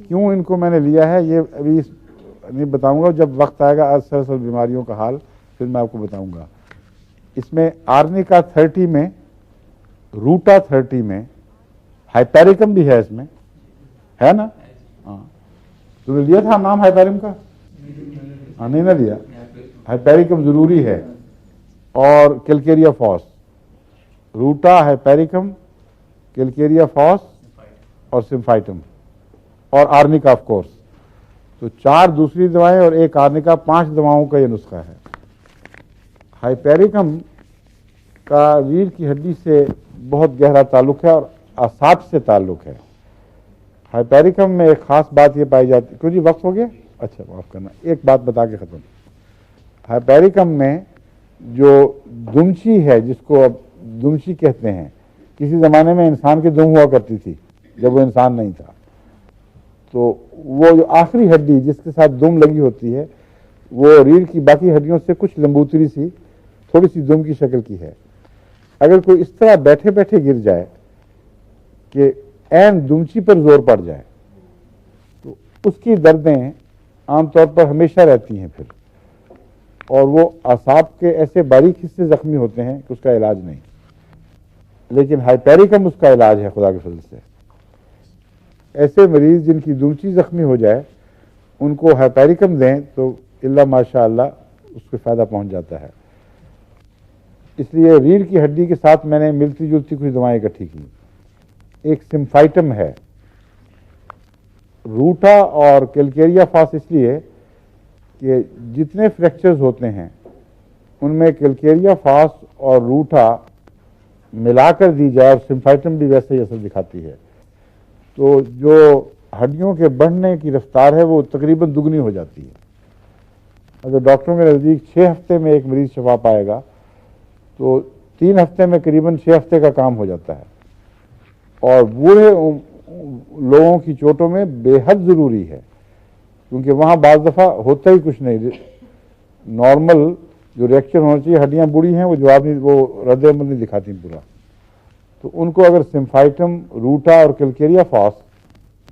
क्यों इनको मैंने लिया है ये अभी नहीं बताऊंगा, जब वक्त आएगा असल बीमारियों का हाल फिर मैं आपको बताऊंगा। इसमें आर्निका 30 में, रूटा 30 में, हाइपेरिकम भी है इसमें, है ना? हाँ, तुमने लिया था नाम हाइपेरिकम का? हाँ, नहीं ना लिया। हाइपेरिकम जरूरी है, और कैलकेरिया फॉस, रूटा, हाइपेरिकम, कैलकेरिया फॉस और सिम्फाइटम और आर्निका ऑफ कोर्स। तो 4 दूसरी दवाएं और 1 आर्निका, 5 दवाओं का ये नुस्खा है। हाइपेरिकम का रीढ़ की हड्डी से बहुत गहरा ताल्लुक है और असाब से ताल्लुक है। हाइपेरिकम में एक खास बात ये पाई जाती है। क्यों जी, वक्त हो गया? अच्छा, माफ करना, एक बात बता के खत्म। हाइपेरिकम में जो दुमची है, जिसको अब दुमची कहते हैं, किसी जमाने में इंसान की दुम हुआ करती थी जब वो इंसान नहीं था, तो वो जो आखिरी हड्डी जिसके साथ दुम लगी होती है वो रीढ़ की बाकी हड्डियों से कुछ लंबूतरी सी, थोड़ी सी दुम की शक्ल की है। अगर कोई इस तरह बैठे बैठे गिर जाए कि ऐन दुमची पर जोर पड़ जाए तो उसकी दर्दें आमतौर पर हमेशा रहती हैं फिर, और वो असाब के ऐसे बारीक हिस्से जख्मी होते हैं कि उसका इलाज नहीं। लेकिन हाइपेरिकम उसका इलाज है खुदा के फजल से। ऐसे मरीज जिनकी दुमची जख्मी हो जाए उनको हाइपेरिकम दें तो इल्ला माशाअल्लाह उसको फ़ायदा पहुंच जाता है। इसलिए रीढ़ की हड्डी के साथ मैंने मिलती जुलती कुछ दवाएं इकट्ठी की। एक सिम्फाइटम है, रूटा और कैलकेरिया फास, इसलिए कि जितने फ्रैक्चर्स होते हैं उनमें कैलकेरिया फास और रूटा मिलाकर दी जाए, और सिम्फाइटम भी वैसे ही असर दिखाती है, तो जो हड्डियों के बढ़ने की रफ्तार है वो तकरीबन दुगनी हो जाती है। अगर डॉक्टरों के नज़दीक 6 हफ्ते में एक मरीज शफा पाएगा तो 3 हफ्ते में करीबन 6 हफ्ते का काम हो जाता है। और बूढ़े लोगों की चोटों में बेहद ज़रूरी है, क्योंकि वहाँ बाज़ दफ़ा होता ही कुछ नहीं, नॉर्मल जो रिएक्शन होना चाहिए, हड्डियाँ बूढ़ी हैं वो जवाब नहीं, वो रद्द-ए-अमल नहीं दिखाती पूरा। तो उनको अगर सिम्फाइटम, रूटा और कैलकेरिया फॉस,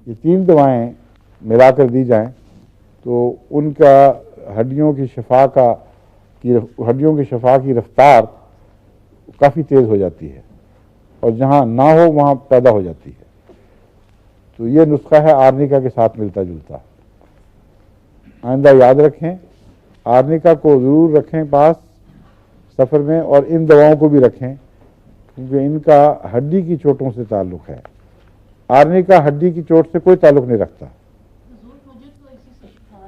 ये 3 दवाएं मिलाकर दी जाएं तो उनका हड्डियों की शफा की रफ्तार काफ़ी तेज़ हो जाती है, और जहाँ ना हो वहाँ पैदा हो जाती है। तो ये नुस्खा है आर्निका के साथ मिलता जुलता। आइंदा याद रखें, आर्निका को ज़रूर रखें पास सफ़र में, और इन दवाओं को भी रखें क्योंकि इनका हड्डी की चोटों से ताल्लुक़ है। आर्निका हड्डी की चोट से कोई ताल्लुक़ नहीं रखता। मुझे तो ऐसी शिफा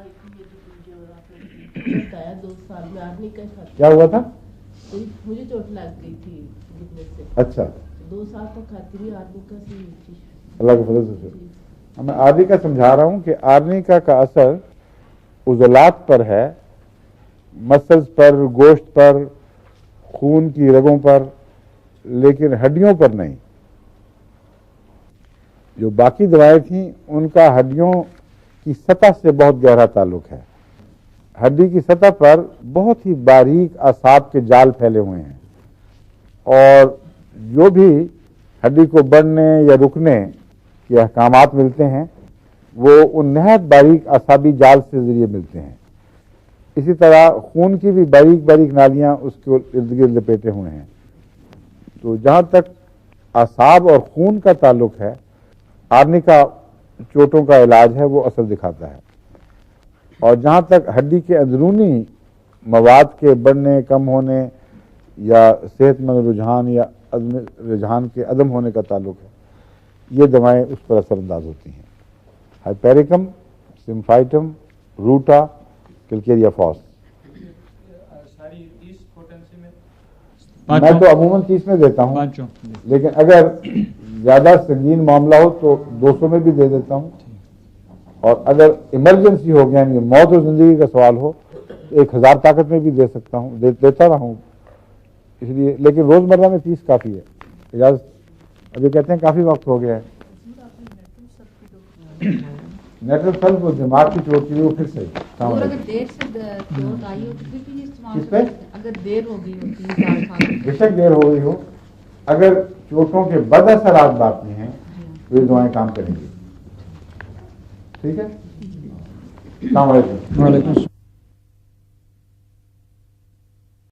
जो आपने बताया 2 साल में आर्निका खाती। क्या हुआ था? मुझे चोट लग गई थी गिरने से। अच्छा, 2 साल तक खाती रही आर्निका से। अल्लाह के फजल से। मैं आर्निका समझा रहा हूँ कि आर्निका का असर उज़लात पर है, मसल्स पर, गोश्त पर, खून की रगों पर, लेकिन हड्डियों पर नहीं। जो बाकी दवाएं थीं उनका हड्डियों की सतह से बहुत गहरा ताल्लुक है। हड्डी की सतह पर बहुत ही बारीक असाब के जाल फैले हुए हैं, और जो भी हड्डी को बढ़ने या रुकने के अहकामात मिलते हैं वो उन नहायत बारीक असाबी जाल से जरिए मिलते हैं। इसी तरह खून की भी बारीक बारीक नालियां उसके इर्द गिर्द लपेटे हुए हैं। तो जहाँ तक असाब और खून का ताल्लुक है, आर्निका चोटों का इलाज है, वो असर दिखाता है। और जहाँ तक हड्डी के अंदरूनी मवाद के बढ़ने, कम होने या सेहतमंद रुझान या रुझान के अदम होने का ताल्लुक है, ये दवाएं उस पर असरअंदाज होती हैं। हाइपेरिकम, सिम्फाइटम, रूटा, कैलकेरिया फॉस। सारी 30 पोटेंसी में मैं तो अमूमन 30 में देता हूँ, पाँचों। लेकिन अगर ज़्यादा संगीन मामला हो तो 200 में भी दे देता हूँ, और अगर इमरजेंसी हो गया, यानी मौत और ज़िंदगी का सवाल हो तो 1000 ताकत में भी दे सकता हूँ, देता रहा हूँ। इसलिए लेकिन रोज़मर्रा में 30 काफ़ी है। इजाज़त, अभी कहते हैं काफ़ी वक्त हो गया है। नेट्रल सल्फ वो दिमाग की चोट के लिए वो फिर सही। और अगर देर से चोट आई हो तो फिर भी ये इस्तेमाल किस पे? कर सकते हैं। अगर देर हो गई हो 3-4 साल बेशक देर हो गई हो, अगर चोटों के बद असरात बाकी हैं तो ये दवाएं काम करेंगी। ठीक है। अस्सलाम वालेकुम। वालेकुम